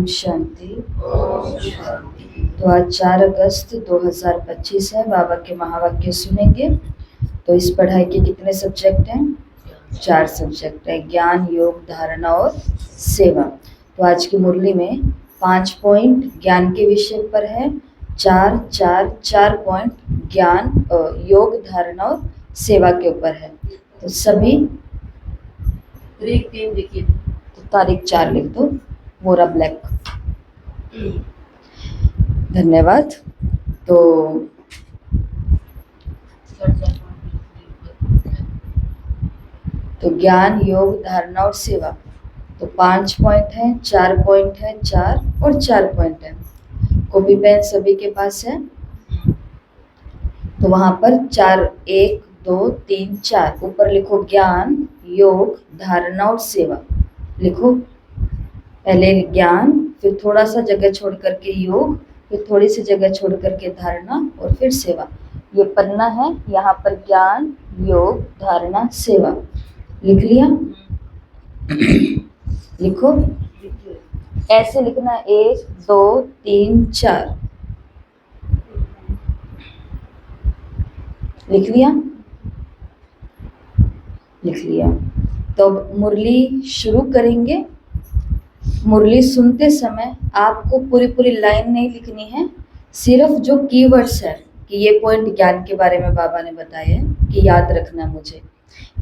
ओम शांति। तो आज 4 अगस्त 2025 है। बाबा के महावाक्य सुनेंगे। तो इस पढ़ाई के कितने सब्जेक्ट हैं? 4 सब्जेक्ट है, ज्ञान, योग, धारणा और सेवा। तो आज की मुरली में 5 पॉइंट ज्ञान के विषय पर है, 4 पॉइंट ज्ञान, योग, धारणा और सेवा के ऊपर है। तो सभी तारीख 4 लिख दो, मोरा ब्लैक। धन्यवाद। तो ज्ञान, योग, धारणा और सेवा, तो 5 पॉइंट है, 4 पॉइंट है, 4 और 4 पॉइंट है। कॉपी पेन सभी के पास है? तो वहां पर 4, 1, 2, 3, 4 ऊपर लिखो ज्ञान, योग, धारणा और सेवा। लिखो पहले ज्ञान, फिर थोड़ा सा जगह छोड़ करके योग, फिर थोड़ी सी जगह छोड़ करके धारणा और फिर सेवा। ये पन्ना है, यहाँ पर ज्ञान, योग, धारणा, सेवा। लिख लिया? लिखो, ऐसे लिखना, 1, 2, 3, 4। लिख लिया? लिख लिया। तो मुरली शुरू करेंगे। मुरली सुनते समय आपको पूरी लाइन नहीं लिखनी है, सिर्फ जो कीवर्ड्स है कि ये पॉइंट ज्ञान के बारे में बाबा ने बताया है कि याद रखना मुझे,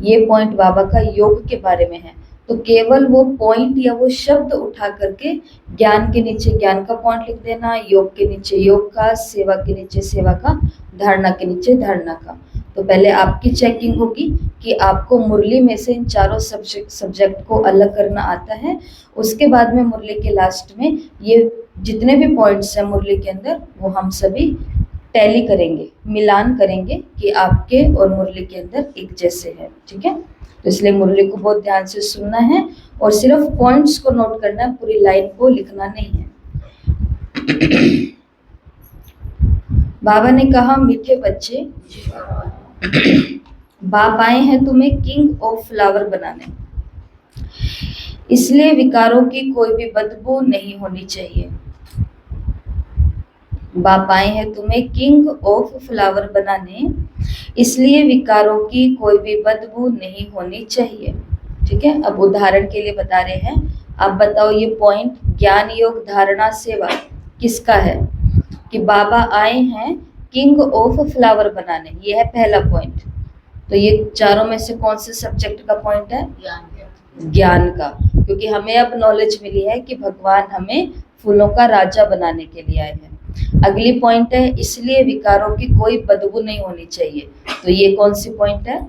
ये पॉइंट बाबा का योग के बारे में है। तो केवल वो पॉइंट या वो शब्द उठा करके ज्ञान के नीचे ज्ञान का पॉइंट लिख देना, योग के नीचे योग का, सेवा के नीचे सेवा का, धारणा के नीचे धारणा का। तो पहले आपकी चेकिंग होगी कि आपको मुरली में से इन चारों सब्जेक्ट को अलग करना आता है। उसके बाद में मुरली के लास्ट में ये जितने भी पॉइंट्स हैं मुरली के अंदर, वो हम सभी टैली करेंगे, मिलान करेंगे कि आपके और मुरली के अंदर एक जैसे है। ठीक है? तो इसलिए मुरली को बहुत ध्यान से सुनना है और सिर्फ पॉइंट्स को नोट करना है, पूरी लाइन को लिखना नहीं है। बाबा ने कहा, मीठे बच्चे, बाप आए हैं तुम्हें किंग ऑफ फ्लावर बनाने, इसलिए विकारों की कोई भी बदबू नहीं होनी चाहिए। बाप आए हैं तुम्हें किंग ऑफ फ्लावर बनाने, इसलिए विकारों की कोई भी बदबू नहीं होनी चाहिए। ठीक है? अब उदाहरण के लिए बता रहे हैं, आप बताओ ये पॉइंट ज्ञान, योग, धारणा, सेवा किसका है? कि बाबा आए हैं किंग ऑफ फ्लावर बनाने, ये है पहला पॉइंट। तो ये चारों में से कौन से सब्जेक्ट का पॉइंट है? ज्ञान का, क्योंकि हमें अब नॉलेज मिली है कि भगवान हमें फूलों का राजा बनाने के लिए आए हैं। अगली पॉइंट है, इसलिए विकारों की कोई बदबू नहीं होनी चाहिए। तो ये कौन सी पॉइंट है?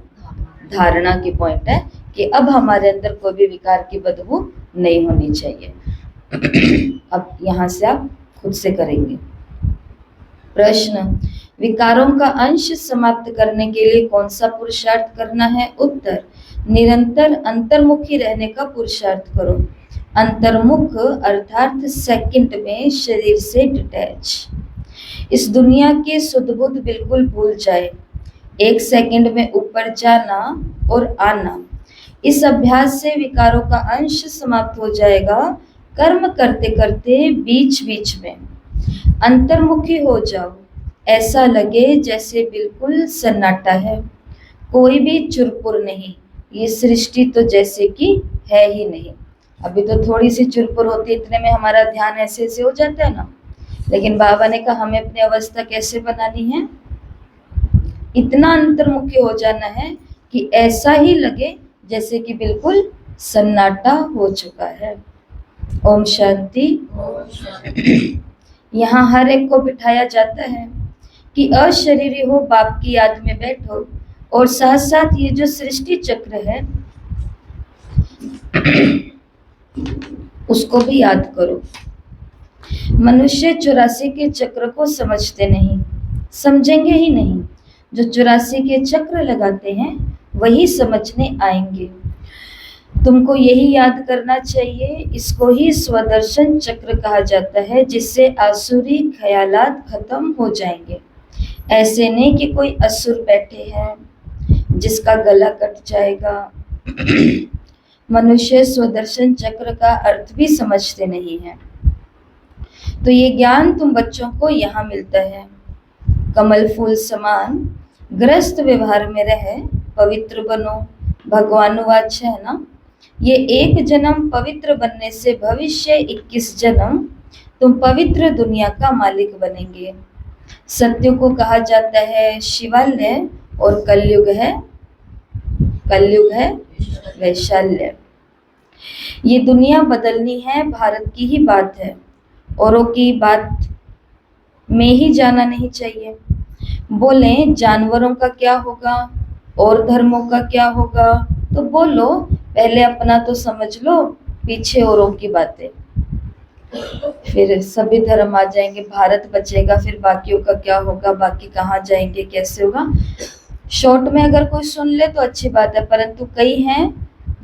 धारणा की पॉइंट है कि अब हमारे अंदर कोई भी विकार की बदबू नहीं होनी चाहिए। अब यहाँ से आप खुद से करेंगे। प्रश्न, विकारों का अंश समाप्त करने के लिए कौन सा पुरुषार्थ करना है? उत्तर, निरंतर अंतर्मुखी रहने का पुरुषार्थ करो। अंतर्मुख अर्थात सेकंड में शरीर से डिटैच, इस दुनिया के सुध बुध बिल्कुल भूल जाए, 1 सेकंड में ऊपर जाना और आना। इस अभ्यास से विकारों का अंश समाप्त हो जाएगा। कर्म करते करते बीच बीच में अंतर्मुखी हो जाओ, ऐसा लगे जैसे बिल्कुल सन्नाटा है, कोई भी चुरपुर नहीं, ये सृष्टि तो जैसे कि है ही नहीं। अभी तो थोड़ी सी चुरपुर होती है, इतने में हमारा ध्यान ऐसे ऐसे हो जाता है ना। लेकिन बाबा ने कहा हमें अपनी अवस्था कैसे बनानी है? इतना अंतर्मुखी हो जाना है कि ऐसा ही लगे जैसे कि बिल्कुल सन्नाटा हो चुका है। ओम शांति। यहाँ हर एक को बिठाया जाता है कि अशरीरी हो, बाप की याद में बैठो और साथ साथ ये जो सृष्टि चक्र है उसको भी याद करो। मनुष्य 84 के चक्र को समझते नहीं, समझेंगे ही नहीं। जो 84 के चक्र लगाते हैं वही समझने आएंगे। तुमको यही याद करना चाहिए, इसको ही स्वदर्शन चक्र कहा जाता है, जिससे आसुरी ख्यालात खत्म हो जाएंगे। ऐसे नहीं कि कोई असुर बैठे हैं जिसका गला कट जाएगा। मनुष्य स्वदर्शन चक्र का अर्थ भी समझते नहीं है। तो ये ज्ञान तुम बच्चों को यहाँ मिलता है। कमल फूल समान ग्रस्त व्यवहार में रहे, पवित्र बनो। भगवानुवाच है ना, ये एक जन्म पवित्र बनने से भविष्य 21 जन्म तुम पवित्र दुनिया का मालिक बनेंगे। सत्य को कहा जाता है शिवालय और कलयुग है वैशाल्य। ये दुनिया बदलनी है, भारत की ही बात है, औरों की बात में ही जाना नहीं चाहिए। बोले जानवरों का क्या होगा और धर्मों का क्या होगा, तो बोलो पहले अपना तो समझ लो, पीछे औरों की बातें। फिर सभी धर्म आ जाएंगे, भारत बचेगा, फिर बाकियों का क्या होगा, बाकी कहाँ जाएंगे, कैसे होगा। शॉर्ट में अगर कोई सुन ले तो अच्छी बात है, परंतु कई हैं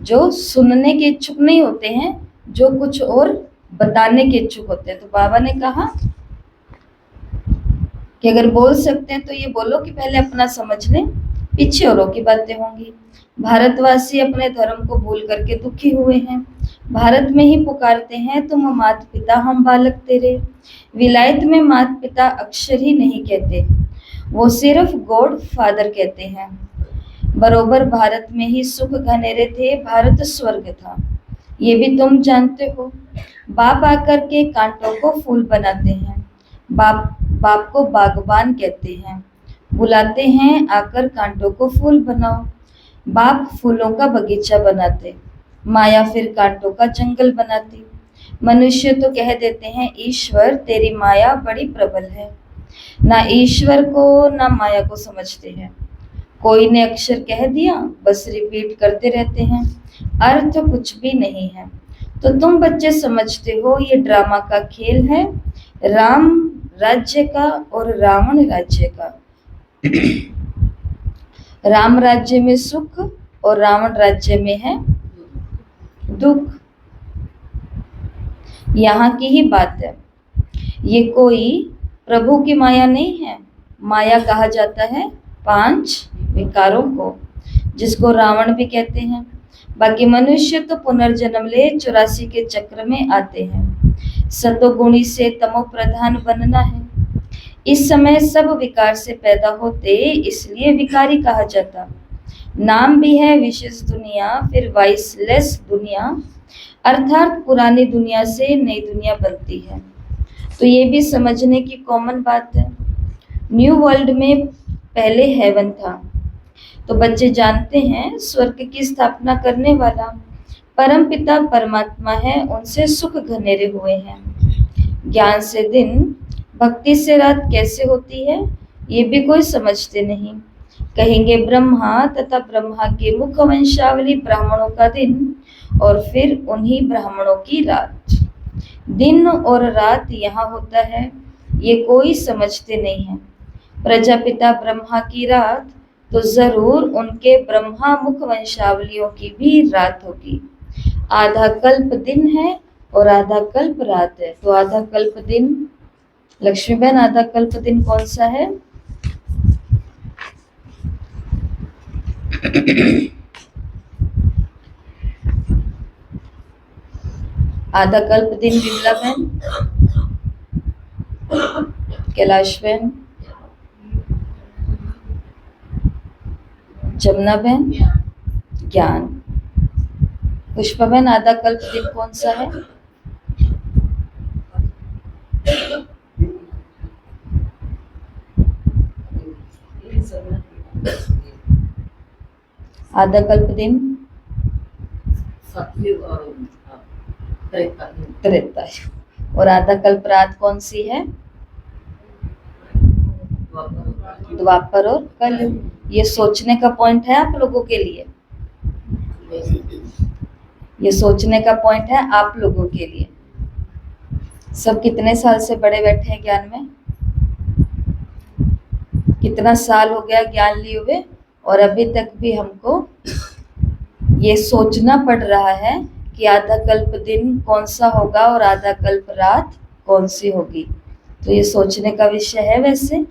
जो सुनने के इच्छुक नहीं होते हैं, जो कुछ और बताने के इच्छुक होते हैं। तो बाबा ने कहा कि अगर बोल सकते हैं तो ये बोलो कि पहले अपना समझ लें, पीछे औरों की बातें होंगी। भारतवासी अपने धर्म को भूल करके दुखी हुए हैं, भारत में ही पुकारते हैं तुम मात पिता हम बालक तेरे। विलायत में मात पिता अक्षर ही नहीं कहते, वो सिर्फ गॉड फादर कहते हैं। बरोबर भारत में ही सुख घनेरे थे, भारत स्वर्ग था, ये भी तुम जानते हो। बाप आकर के कांटों को फूल बनाते हैं, बाप को बागबान कहते हैं, बुलाते हैं आकर कांटों को फूल बनाओ। बाप फूलों का बगीचा बनाते, माया फिर कांटों का जंगल बनाती। मनुष्य तो कह देते हैं ईश्वर तेरी माया बड़ी प्रबल है, ना ईश्वर को ना माया को समझते हैं। कोई ने अक्षर कह दिया, बस रिपीट करते रहते हैं, अर्थ कुछ भी नहीं है। तो तुम बच्चे समझते हो ये ड्रामा का खेल है, राम राज्य का और रावण राज्य का। राम राज्य में सुख और रावण राज्य में है दुख। यहाँ की ही बात है, ये कोई प्रभु की माया नहीं है। माया कहा जाता है 5 विकारों को, जिसको रावण भी कहते हैं। बाकी मनुष्य तो पुनर्जन्म ले 84 के चक्र में आते हैं। सतोगुणी से तमो प्रधान बनना है। इस समय सब विकार से पैदा होते, इसलिए विकारी कहा जाता। नाम भी है विशेष दुनिया, फिर वाइसलेस दुनिया, अर्थात पुरानी दुनिया से नई दुनिया बनती है। तो ये भी समझने की कॉमन बात है। न्यू वर्ल्ड में पहले हेवन था, तो बच्चे जानते हैं स्वर्ग की स्थापना करने वाला परम पिता परमात्मा है, उनसे सुख घनेरे हुए हैं। ज्ञान से दिन, भक्ति से रात कैसे होती है ये भी कोई समझते नहीं। कहेंगे ब्रह्मा तथा ब्रह्मा के मुख वंशावली ब्राह्मणों का दिन और फिर उन्हीं ब्राह्मणों की रात। दिन और रात यहाँ होता है, ये कोई समझते नहीं है। प्रजापिता ब्रह्मा की रात तो जरूर उनके ब्रह्मा मुख वंशावलियों की भी रात होगी। आधा कल्प दिन है और आधा कल्प रात है। तो आधा कल्प दिन, लक्ष्मी बहन आधा कल्प दिन कौन सा है? आधा कल्प दिन विमला बहन, कैलाश बहन, जमुना बहन, ज्ञान। पुष्पा बहन आधा कल्प दिन कौन सा है? आधा कल्प दिन त्रेता, और आधा कल्प रात कौन सी है? द्वापर और कलयुग। ये सोचने का पॉइंट है आप लोगों के लिए, ये सोचने का पॉइंट है आप लोगों के लिए। सब कितने साल से बड़े बैठे हैं ज्ञान में? कितना साल हो गया ज्ञान लिए हुए, और अभी तक भी हमको ये सोचना पड़ रहा है कि आधा कल्प दिन कौन सा होगा और आधा कल्प रात कौन सी होगी। तो ये सोचने का विषय है। वैसे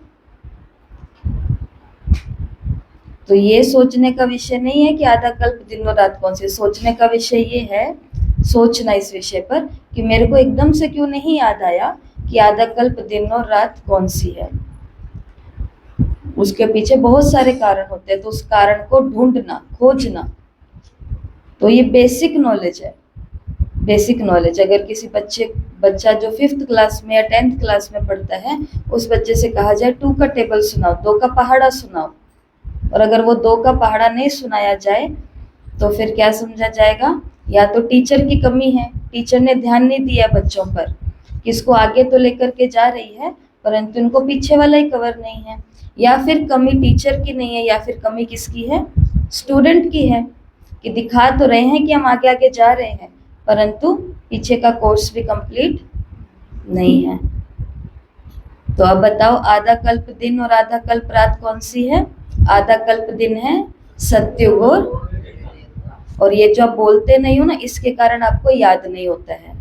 तो ये सोचने का विषय नहीं है कि आधा कल्प दिन और रात कौन सी। सोचने का विषय ये है, सोचना इस विषय पर कि मेरे को एकदम से क्यों नहीं याद आया कि आधा कल्प दिन और रात कौन सी है। उसके पीछे बहुत सारे कारण होते हैं, तो उस कारण को ढूंढना, खोजना, तो ये बेसिक नॉलेज है। बेसिक नॉलेज अगर किसी बच्चा जो 5th क्लास में या 10th क्लास में पढ़ता है, उस बच्चे से कहा जाए 2 का टेबल सुनाओ, 2 का पहाड़ा सुनाओ, और अगर वो 2 का पहाड़ा नहीं सुनाया जाए तो फिर क्या समझा जाएगा, या तो टीचर की कमी है, टीचर ने ध्यान नहीं दिया बच्चों पर, किसको आगे तो लेकर के जा रही है परंतु इनको पीछे वाला ही कवर नहीं है, या फिर कमी टीचर की नहीं है, या फिर कमी किसकी है, स्टूडेंट की है, कि दिखा तो रहे हैं कि हम आगे आगे जा रहे हैं परंतु पीछे का कोर्स भी कंप्लीट नहीं है। तो अब बताओ, आधा कल्प दिन और आधा कल्प रात कौन सी है? आधा कल्प दिन है सत्युग, और ये जो आप बोलते नहीं हो ना, इसके कारण आपको याद नहीं होता है।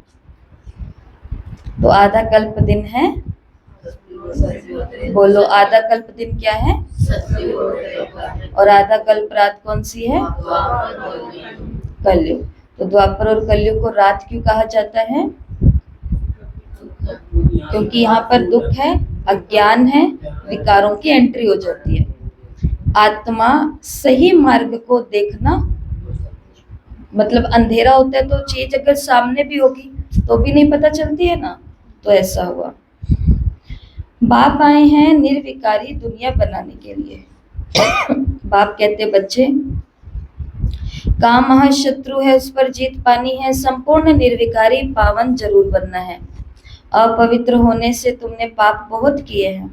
तो आधा कल्प दिन है, बोलो आधा कल्प दिन क्या है? और आधा कल्प रात कौन सी है? कलयुग। तो द्वापर और कलयुग को रात क्यों कहा जाता है? क्योंकि यहाँ पर दुख है, अज्ञान है, विकारों की एंट्री हो जाती है। आत्मा सही मार्ग को देखना, मतलब अंधेरा होता है तो चीज अगर सामने भी होगी तो भी नहीं पता चलती है ना, तो ऐसा हुआ। बाप आए हैं निर्विकारी दुनिया बनाने के लिए। बाप कहते बच्चे, काम महाशत्रु है, उस पर जीत पानी है, संपूर्ण निर्विकारी पावन जरूर बनना है। अपवित्र होने से तुमने पाप बहुत किए हैं,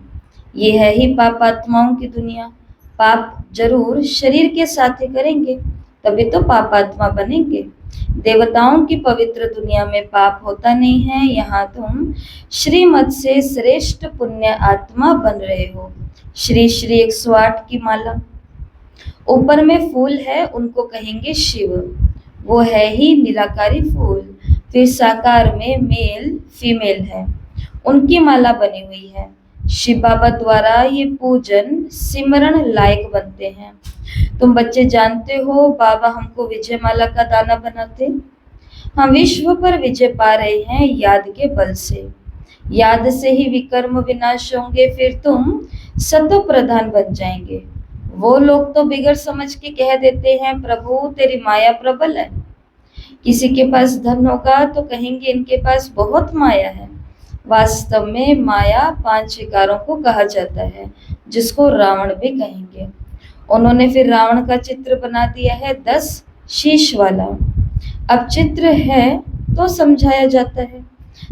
ये है ही पाप आत्माओं की दुनिया। पाप जरूर शरीर के साथ ही करेंगे, तभी तो पाप आत्मा बनेंगे। देवताओं की पवित्र दुनिया में पाप होता नहीं है, यहाँ तुम श्रीमत से श्रेष्ठ पुण्य आत्मा बन रहे हो। श्री श्री 108 की माला। ऊपर में फूल है, उनको कहेंगे शिव, वो है ही निराकारी फूल। फिर साकार में मेल फीमेल है, उनकी माला बनी हुई है। शिव बाबा द्वारा ये पूजन सिमरण लायक बनते हैं। तुम बच्चे जानते हो बाबा हमको विजय माला का दाना बनाते। हम विश्व पर विजय पा रहे हैं याद के बल से। याद से ही विकर्म विनाश होंगे, फिर तुम सतो प्रधान बन जाएंगे। वो लोग तो बिगड़ समझ के कह देते हैं प्रभु तेरी माया प्रबल है। किसी के पास धन होगा तो कहेंगे इनके पास बहुत माया है। वास्तव में माया 5 विकारों को कहा जाता है, जिसको रावण भी कहेंगे। उन्होंने फिर रावण का चित्र बना दिया है 10 शीश वाला। अब चित्र है तो समझाया जाता है,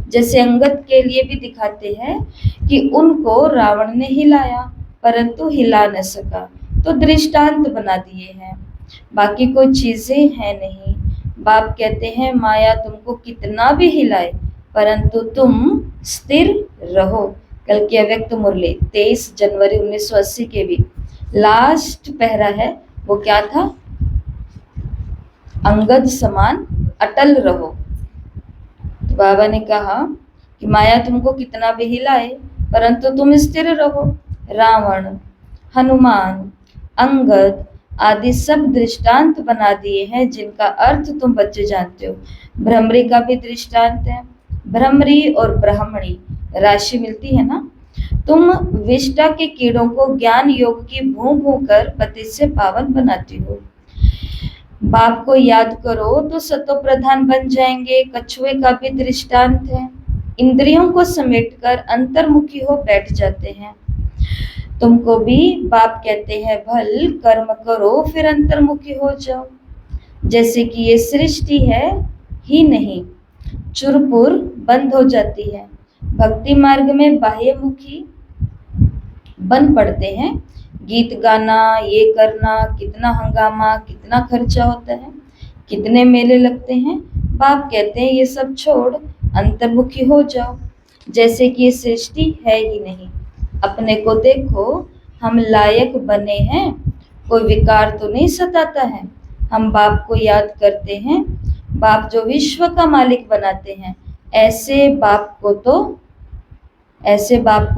जैसे अंगद के लिए भी दिखाते हैं कि उनको रावण ने हिलाया परंतु हिला न सका, तो दृष्टांत बना दिए हैं, बाकी कोई चीजें हैं नहीं। बाप कहते हैं माया तुमको कितना भी हिलाए परंतु तुम स्थिर रहो। कल की अव्यक्त मुरली 23 जनवरी 1980 के भी लास्ट पहरा है, वो क्या था? अंगद समान अटल रहो। तो बाबा ने कहा कि माया तुमको कितना भी हिलाए परंतु तुम स्थिर रहो। रावण, हनुमान, अंगद आदि सब दृष्टांत बना दिए हैं, जिनका अर्थ तुम बच्चे जानते हो। भ्रमरी का भी दृष्टांत है। भ्रमरी और ब्राह्मणी राशि मिलती है ना। तुम विष्टा के कीड़ों को ज्ञान योग की भूं भूं कर पति से पावन बनाती हो। बाप को याद करो तो सतो प्रधान बन जाएंगे। कछुए का भी दृष्टांत है। इंद्रियों को समेटकर अंतर्मुखी हो बैठ जाते हैं। तुमको भी बाप कहते हैं भल कर्म करो फिर अंतर्मुखी हो जाओ। जैसे कि ये सृष्टि है ही नहीं, चुरपुर बंद हो जाती है। भक्ति मार्ग में बाह्यमुखी बन पड़ते हैं। गीत गाना, ये करना, कितना हंगामा, कितना खर्चा होता है, कितने मेले लगते हैं। बाप कहते हैं ये सब छोड़ अंतर्मुखी हो जाओ। जैसे कि ये सृष्टि है ही नहीं। अपने को देखो, हम लायक बने हैं, कोई विकार तो नहीं सताता है। हम बाप को याद करते हैं। बाप जो विश्व का मालिक बनाते हैं, ऐसे बाप को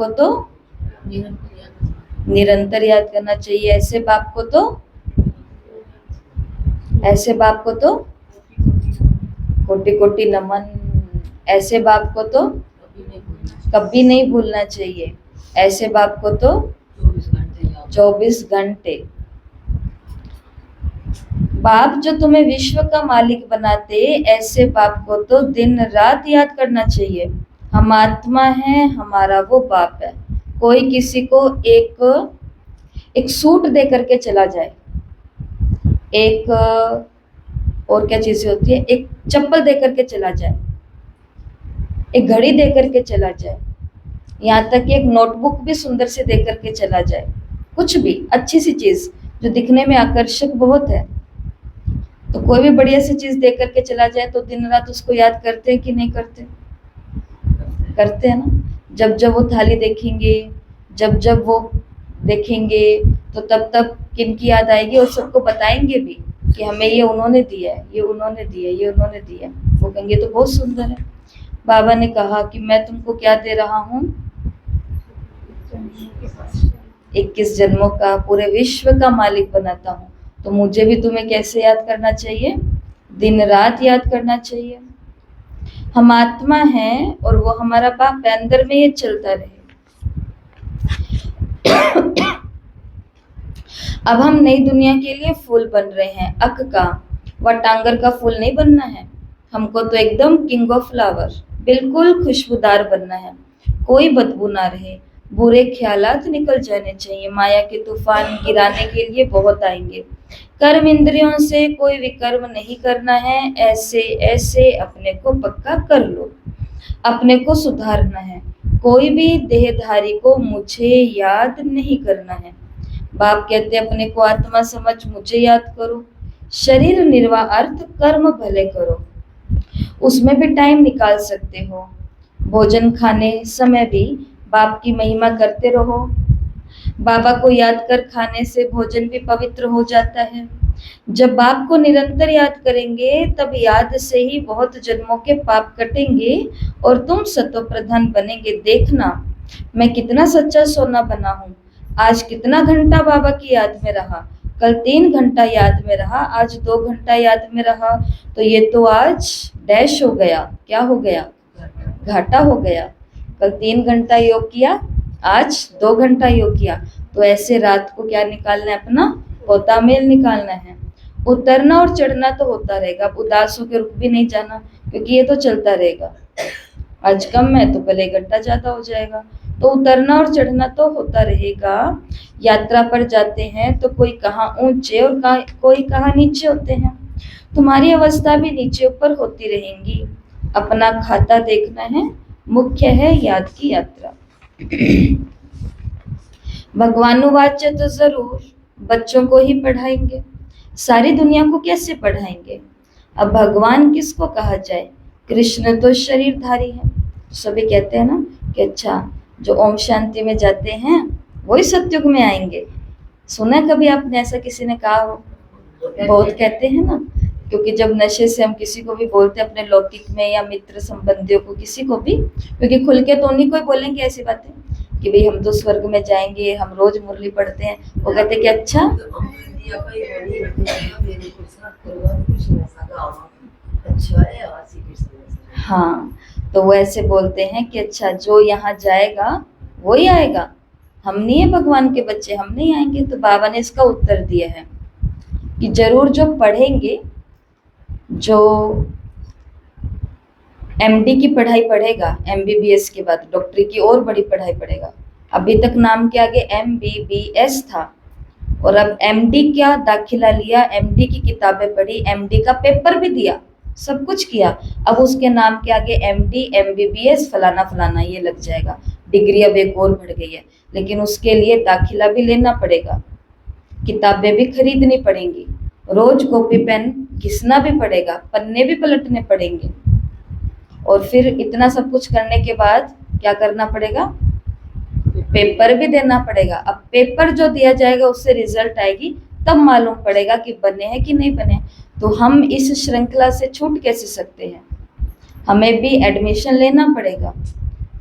तो निरंतर याद करना चाहिए। ऐसे बाप को तो कोटि कोटि नमन। ऐसे बाप को तो कभी नहीं भूलना चाहिए। ऐसे बाप को तो 24 घंटे। बाप जो तुम्हें विश्व का मालिक बनाते, ऐसे बाप को तो दिन रात याद करना चाहिए। हम आत्मा हैं, हमारा वो बाप है। कोई किसी को एक सूट दे करके चला जाए, एक और क्या चीजें होती है, एक चप्पल दे करके चला जाए, एक घड़ी दे करके चला जाए, यहाँ तक कि एक नोटबुक भी सुंदर से दे करके चला जाए, कुछ भी अच्छी सी चीज जो दिखने में आकर्षक बहुत है, तो कोई भी बढ़िया सी चीज दे करके चला जाए तो दिन रात उसको याद करते हैं कि नहीं करते? करते हैं ना। जब जब वो थाली देखेंगे, जब जब वो देखेंगे, तो तब तब किनकी याद आएगी, और सबको बताएंगे भी कि हमें ये उन्होंने दिया है, ये उन्होंने दिया है, ये उन्होंने दिया है। वो कहेंगे तो बहुत सुंदर है। बाबा ने कहा कि मैं तुमको क्या दे रहा हूँ? 21 जन्मों का, पूरे विश्व का मालिक बनाता हूँ। तो मुझे भी तुम्हें कैसे याद करना चाहिए? दिन रात याद करना चाहिए। हम आत्मा हैं और वो हमारा बाप है, अंदर में ये चलता रहे। अब हम नई दुनिया के लिए फूल बन रहे हैं, अक का व टांगर का फूल नहीं बनना है। हमको तो एकदम किंग ऑफ फ्लावर, बिल्कुल खुशबूदार बनना है, कोई बदबू ना रहे, बुरे ख्यालात निकल जाने चाहिए। माया के तूफान गिराने के लिए बहुत आएंगे। कर्म इंद्रियों से कोई विकर्म नहीं करना है, ऐसे ऐसे अपने को पक्का कर लो, अपने को सुधारना है। कोई भी देहधारी को मुझे याद नहीं करना है। बाप कहते अपने को आत्मा समझ मुझे याद करो। शरीर निर्वाह अर्थ कर्म भले करो, उसमें भी टाइम निकाल सकते हो। भोजन खाने समय भी बाप की महिमा करते रहो। बाबा को याद कर खाने से भोजन भी पवित्र हो जाता है। जब बाप को निरंतर याद करेंगे, तब याद से ही बहुत जन्मों के पाप कटेंगे और तुम सतो प्रधान बनेंगे। देखना मैं कितना सच्चा सोना बना हूँ। आज कितना घंटा बाबा की याद में रहा, कल 3 घंटा याद में रहा, आज 2 घंटा याद में रहा, तो ये तो आज डैश हो गया। क्या हो गया? घाटा हो गया। कल 3 घंटा योग किया, आज 2 घंटा योग किया, तो ऐसे रात को क्या निकालना है? अपना होता मेल निकालना है। उतरना और चढ़ना तो होता रहेगा, अब उदास होकर रुक भी नहीं जाना, क्योंकि ये तो चलता रहेगा। आज कम है तो कल 1 घंटा ज्यादा हो जाएगा, तो उतरना और चढ़ना तो होता रहेगा। यात्रा पर जाते हैं तो कोई कहाँ ऊंचे और कोई कहाँ नीचे होते हैं। तुम्हारी अवस्था भी नीचे ऊपर होती रहेंगी। अपना खाता देखना है, मुख्य है याद की यात्रा। भगवानुवाच्य तो जरूर बच्चों को ही पढ़ाएंगे, सारी दुनिया को कैसे पढ़ाएंगे? अब भगवान किसको कहा जाए? कृष्ण तो शरीरधारी है। सभी कहते हैं ना कि अच्छा जो ओम शांति में जाते हैं वही सतयुग में आएंगे। सुना है कभी आपने ऐसा किसी ने कहा हो? बहुत कहते हैं ना, क्योंकि जब नशे से हम किसी को भी बोलते हैं, अपने लौकिक में या मित्र संबंधियों को, किसी को भी, क्योंकि खुल के तो उन्हीं को ही बोलेंगे ऐसी बातें कि भाई हम तो स्वर्ग में जाएंगे, हम रोज मुरली पढ़ते हैं। वो कहते कि अच्छा हाँ, तो वो ऐसे बोलते हैं कि अच्छा जो यहाँ जाएगा वही आएगा, हम नहीं है भगवान के बच्चे, हम नहीं आएंगे। तो बाबा ने इसका उत्तर दिया है कि जरूर जो पढ़ेंगे, जो एमडी की पढ़ाई पढ़ेगा, एमबीबीएस के बाद डॉक्टरी की और बड़ी पढ़ाई पढ़ेगा। अभी तक नाम के आगे एमबीबीएस था, और अब एमडी का दाखिला लिया, एमडी की किताबें पढ़ी, एमडी का पेपर भी दिया, सब कुछ किया। अब उसके नाम के आगे एमडी, एमबीबीएस, फलाना फलाना ये लग जाएगा। डिग्री अब एक और बढ़ गई है, लेकिन उसके लिए दाखिला भी लेना पड़ेगा, किताबें भी खरीदनी पड़ेंगी, रोज कॉपी पेन घिसना भी पड़ेगा, पन्ने भी पलटने पड़ेंगे, और फिर इतना सब कुछ करने के बाद क्या करना पड़ेगा? पेपर भी देना पड़ेगा। अब पेपर जो दिया जाएगा उससे रिजल्ट आएगी, तब मालूम पड़ेगा कि बने हैं कि नहीं बने। तो हम इस श्रृंखला से छूट कैसे सकते हैं? हमें भी एडमिशन लेना पड़ेगा,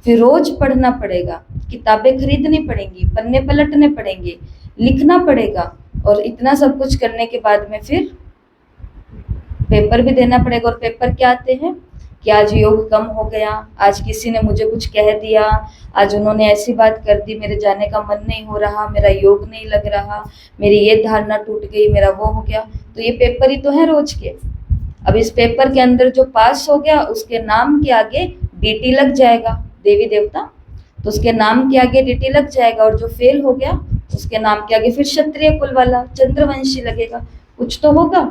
फिर रोज पढ़ना पड़ेगा, किताबें खरीदनी पड़ेंगी, पन्ने पलटने पड़ेंगे, लिखना पड़ेगा, और इतना सब कुछ करने के बाद में फिर पेपर भी देना पड़ेगा। और पेपर क्या आते हैं कि आज योग कम हो गया, आज किसी ने मुझे कुछ कह दिया, आज उन्होंने ऐसी बात कर दी, मेरे जाने का मन नहीं हो रहा, मेरा योग नहीं लग रहा, मेरी ये धारणा टूट गई, मेरा वो हो गया। तो ये पेपर ही तो है रोज के। अब इस पेपर के अंदर जो पास हो गया उसके नाम के आगे डीटी लग जाएगा, देवी देवता, तो उसके नाम के आगे डीटी लग जाएगा, और जो फेल हो गया उसके नाम के आगे फिर क्षत्रिय कुल वाला चंद्रवंशी लगेगा, कुछ तो होगा।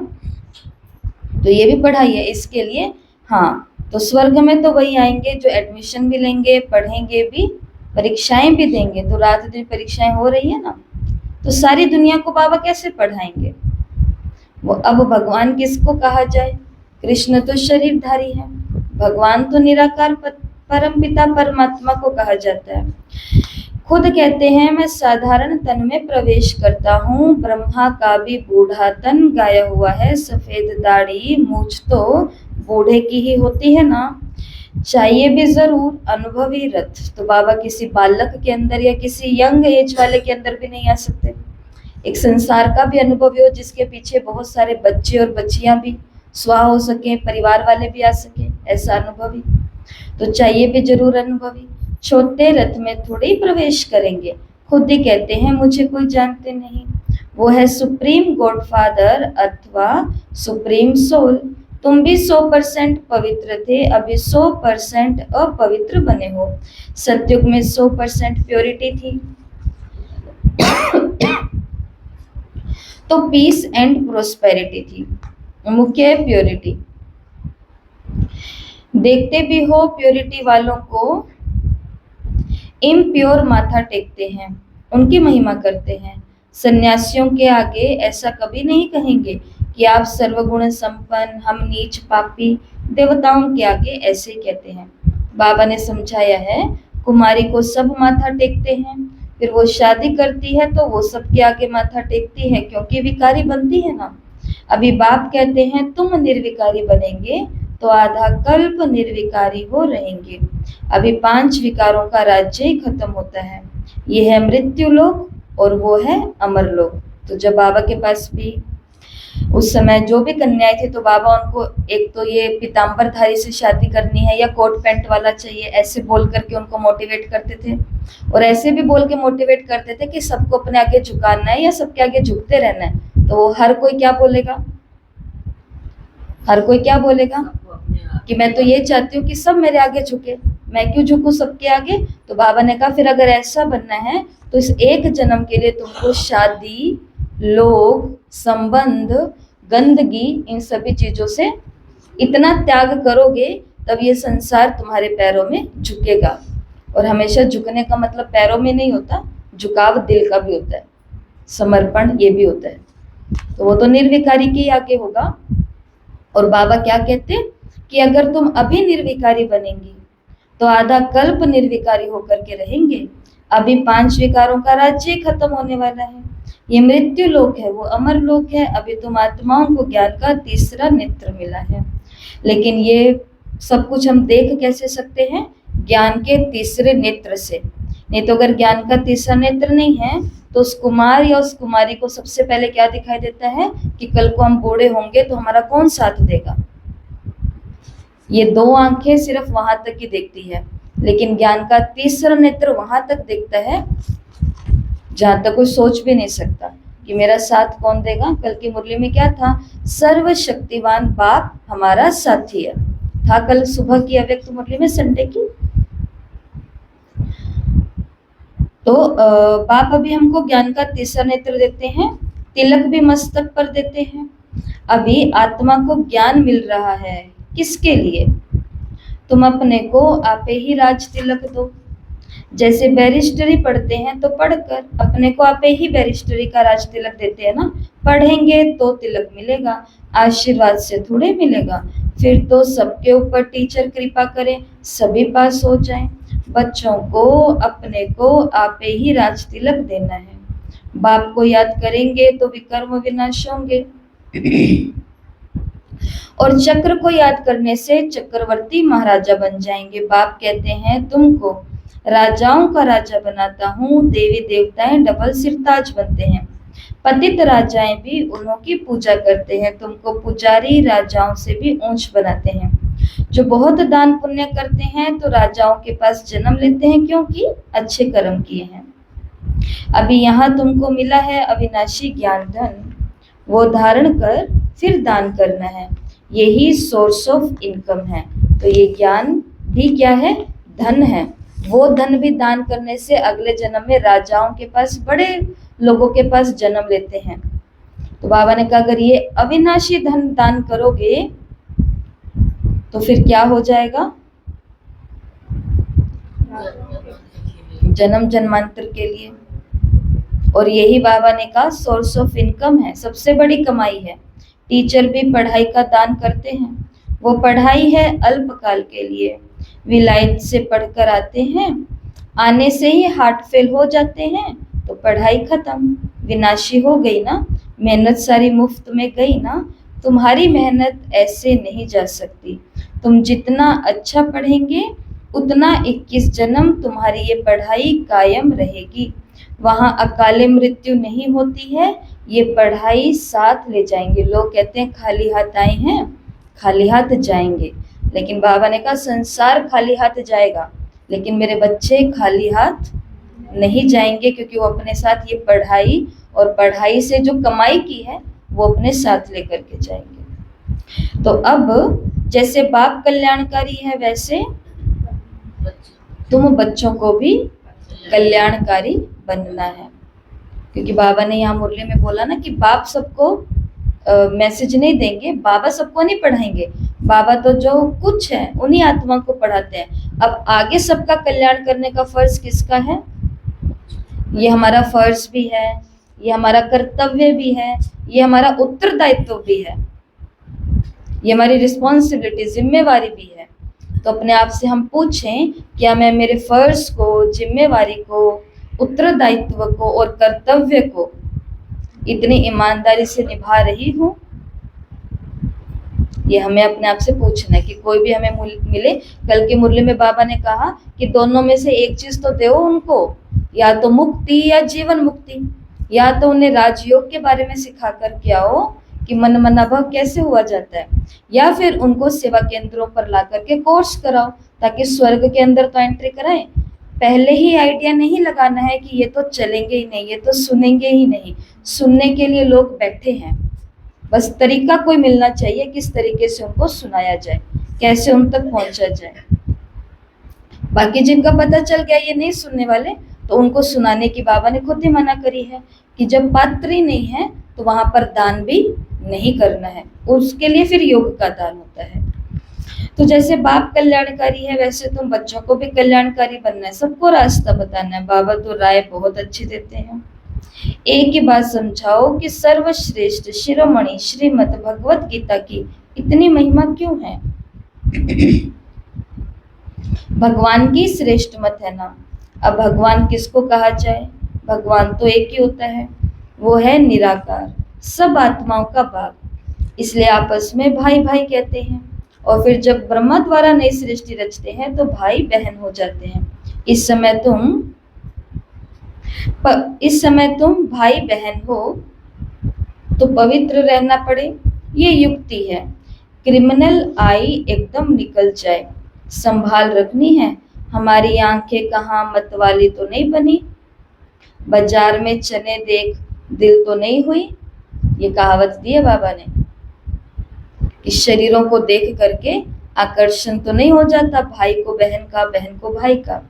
तो ये भी पढ़ाई है इसके लिए। हाँ, तो स्वर्ग में तो वही आएंगे जो एडमिशन भी लेंगे, पढ़ेंगे भी, परीक्षाएं भी देंगे। तो रात दिन परीक्षाएं हो रही है ना, तो सारी दुनिया को बाबा कैसे पढ़ाएंगे? वो अब भगवान किसको कहा जाए? कृष्ण तो शरीरधारी है, भगवान तो निराकार परम पिता परमात्मा को कहा जाता है। खुद कहते हैं मैं साधारण तन में प्रवेश करता हूँ, ब्रह्मा का भी बूढ़ा तन गाया हुआ है, सफेद दाढ़ी मूछ तो बूढ़े की ही होती है ना, चाहिए भी जरूर अनुभवी रथ। तो बाबा किसी बालक के अंदर या किसी यंग एज वाले के अंदर भी नहीं आ सकते, एक संसार का भी अनुभवी हो जिसके पीछे बहुत सारे बच्चे और बच्चियां भी स्वाहा हो सके, परिवार वाले भी आ सके, ऐसा अनुभवी। तो चाहिए भी जरूर अनुभवी, छोटे रथ में थोड़े ही प्रवेश करेंगे, खुद ही कहते हैं मुझे कोई जानते नहीं। वो है सुप्रीम गॉडफादर अथवा सुप्रीम सोल। तुम भी 100% पवित्र थे, अभी 100% अपवित्र बने हो। सतयुग में 100% प्योरिटी थी, तो पीस एंड प्रोस्पेरिटी थी, मुख्य प्योरिटी। देखते भी हो प्योरिटी वालों को इम्प्योर माथा टेकते हैं, उनकी महिमा करते हैं। सन्यासियों के आगे ऐसा कभी नहीं कहेंगे कि आप सर्वगुण संपन्न, हम नीच पापी। देवताओं के आगे ऐसे ही कहते हैं। बाबा ने समझाया है, कुमारी को सब माथा टेकते हैं, फिर वो शादी करती है तो वो सबके आगे माथा टेकती है, क्योंकि विकारी बनती है ना। अभी बाप कहते हैं तुम निर्विकारी बनेंगे तो आधा कल्प निर्विकारी हो रहेंगे। अभी 5 विकारों का राज्य ही खत्म होता है, ये है मृत्यु लोक और वो है अमर लोक। तो जब बाबा के पास भी उस समय जो भी कन्याएं थी, तो बाबा उनको एक तो ये पीताम्बरधारी से शादी करनी है या कोट पैंट वाला चाहिए, ऐसे बोल करके उनको मोटिवेट करते थे। और ऐसे भी बोल के मोटिवेट करते थे कि सबको अपने आगे झुकाना है या सबके आगे झुकते रहना है। तो हर कोई क्या बोलेगा? हर कोई क्या बोलेगा कि मैं तो ये चाहती हूँ कि सब मेरे आगे झुके, मैं क्यों झुकूं सबके आगे? तो बाबा ने कहा फिर अगर ऐसा बनना है तो इस एक जन्म के लिए तुमको शादी, लोग, संबंध, गंदगी, इन सभी चीजों से इतना त्याग करोगे तब ये संसार तुम्हारे पैरों में झुकेगा। और हमेशा झुकने का मतलब पैरों में नहीं होता, झुकाव दिल का भी होता है, समर्पण ये भी होता है। तो वो तो निर्विकारी के आगे होगा। और बाबा क्या कहते हैं कि अगर तुम अभी निर्विकारी बनेंगी तो आधा कल्प निर्विकारी होकर के रहेंगे। अभी 5 विकारों का राज्य खत्म होने वाला है, ये मृत्यु लोक है, वो अमर लोक है। अभी तुम आत्माओं को ज्ञान का तीसरा नेत्र मिला है, लेकिन ये सब कुछ हम देख कैसे सकते हैं? ज्ञान के तीसरे नेत्र से। नहीं तो अगर ज्ञान का तीसरा नेत्र नहीं है तो उस कुमार या उस कुमारी को सबसे पहले क्या दिखाई देता है कि कल को हम बूढ़े होंगे तो हमारा कौन साथ देगा। ये 2 आंखें सिर्फ वहां तक ही देखती है, लेकिन ज्ञान का तीसरा नेत्र वहां तक देखता है जहां तक कोई सोच भी नहीं सकता कि मेरा साथ कौन देगा। कल की मुरली में क्या था? सर्वशक्तिवान बाप हमारा साथी है, था कल सुबह की अव्यक्त मुरली में, संडे की। तो बाप अभी हमको ज्ञान का तीसरा नेत्र देते हैं, तिलक भी मस्तक पर देते हैं। अभी आत्मा को ज्ञान मिल रहा है, किसके लिए? तुम अपने को आपे ही राज तिलक दो। जैसे बैरिस्टरी पढ़ते हैं तो पढ़कर अपने को आपे ही बैरिस्टरी का राज तिलक देते हैं ना। पढ़ेंगे तो तिलक मिलेगा, आशीर्वाद से थोड़े मिलेगा। फिर तो सबके ऊपर टीचर कृपा करें, सभी पास हो जाएं। बच्चों को अपने को आपे ही राज तिलक देना है। बाप को याद करेंगे तो विकर्म विनाश होंगे। और चक्र को याद करने से चक्रवर्ती महाराजा बन जाएंगे। बाप कहते हैं तुमको राजाओं का राजा बनाता हूँ, देवी देवताएं डबल सिरताज बनते हैं, पतित राजाएं भी उन्हों की पूजा करते हैं, तुमको पुजारी राजाओं से भी ऊंच बनाते हैं। जो बहुत दान पुण्य करते हैं तो राजाओं के पास जन्म लेते हैं, क्योंकि अच्छे कर्म किए हैं। अभी यहाँ तुमको मिला है अविनाशी ज्ञान धन, वो धारण कर फिर दान करना है, यही सोर्स ऑफ इनकम है। तो ये ज्ञान भी क्या है? धन है। वो धन भी दान करने से अगले जन्म में राजाओं के पास, बड़े लोगों के पास जन्म लेते हैं। तो बाबा ने कहा अगर ये अविनाशी धन दान करोगे तो फिर क्या हो जाएगा? जन्म जन्मांतर के लिए। और यही बाबा ने कहा सोर्स ऑफ इनकम है, सबसे बड़ी कमाई है। टीचर भी पढ़ाई का दान करते हैं, वो पढ़ाई है अल्पकाल के लिए। विलायत से पढ़कर आते हैं, आने से ही हार्ट फेल हो जाते हैं तो पढ़ाई खत्म, विनाशी हो गई ना, मेहनत सारी मुफ्त में गई ना। तुम्हारी मेहनत ऐसे नहीं जा सकती। तुम जितना अच्छा पढ़ेंगे उतना 21 जन्म तुम्हारी ये पढ़ाई कायम रहेगी। वहाँ अकाले मृत्यु नहीं होती है, ये पढ़ाई साथ ले जाएंगे। लोग कहते हैं खाली हाथ आए हैं खाली हाथ जाएंगे, लेकिन बाबा ने कहा संसार खाली हाथ जाएगा, लेकिन मेरे बच्चे खाली हाथ नहीं जाएंगे, क्योंकि वो अपने साथ ये पढ़ाई और पढ़ाई से जो कमाई की है वो अपने साथ लेकर के जाएंगे। तो अब जैसे बाप कल्याणकारी है, वैसे तुम बच्चों को भी कल्याणकारी बनना है। क्योंकि बाबा ने यहाँ मुरली में बोला ना कि बाप सबको मैसेज नहीं देंगे, बाबा सबको नहीं पढ़ाएंगे, बाबा तो जो कुछ है उन्हीं आत्मा को पढ़ाते हैं। अब आगे सबका कल्याण करने का फर्ज किसका है? ये हमारा फर्ज भी है, ये हमारा कर्तव्य भी है, ये हमारा उत्तरदायित्व भी है, ये हमारी रिस्पॉन्सिबिलिटी, जिम्मेवारी भी है। तो अपने आप से हम पूछें, क्या मैं मेरे फर्ज को, जिम्मेवारी को, उत्तरदायित्व को और कर्तव्य को इतनी ईमानदारी से निभा रही हूँ? ये हमें अपने आप से पूछना है कि कोई भी हमें मिले। कल के मुरली में बाबा ने कहा कि दोनों में से एक चीज तो दो उनको, या तो मुक्ति या जीवन मुक्ति। या तो उन्हें राजयोग के बारे में सिखा कर के आओ कि मन मनाभाव कैसे हुआ जाता है, या फिर उनको सेवा केंद्रों पर ला करके कोर्स कराओ, ताकि स्वर्ग के अंदर तो एंट्री कराएं। पहले ही आइडिया नहीं लगाना है कि ये तो चलेंगे ही नहीं, ये तो सुनेंगे ही नहीं। सुनने के लिए लोग बैठे हैं, बस तरीका कोई मिलना चाहिए किस तरीके से उनको सुनाया जाए, कैसे उन तक पहुंचा जाए। बाकी जिनका पता चल गया ये नहीं सुनने वाले, तो उनको सुनाने की बाबा ने खुद ही मना करी है कि जब पात्र ही नहीं है तो वहां पर दान भी नहीं करना है। उसके लिए फिर योग का दान होता है। तो जैसे बाप कल्याणकारी है, वैसे तुम बच्चों को भी कल्याणकारी बनना है, सबको रास्ता बताना है। बाबा तो राय बहुत अच्छी देते हैं। एक ही बात समझाओ कि सर्वश्रेष्ठ शिरोमणि श्रीमद् भगवत गीता की इतनी महिमा क्यों है? भगवान की श्रेष्ठ मत है ना। अब भगवान किसको कहा जाए? भगवान तो एक ही होता है, वो है निराकार, सब आत्माओं का बाप। इसलिए आपस में भाई भाई कहते हैं, और फिर जब ब्रह्मा द्वारा नई सृष्टि रचते हैं तो भाई बहन हो जाते हैं। इस समय तुम भाई बहन हो तो पवित्र रहना पड़े, ये युक्ति है। क्रिमिनल आई एकदम निकल जाए, संभाल रखनी है। हमारी आंखें कहाँ मतवाली तो नहीं बनी, बाजार में चने देख दिल तो नहीं हुई। ये कहावत दी है बाबा ने कि शरीरों को देख करके आकर्षण तो नहीं हो जाता, भाई को बहन का, बहन को भाई का।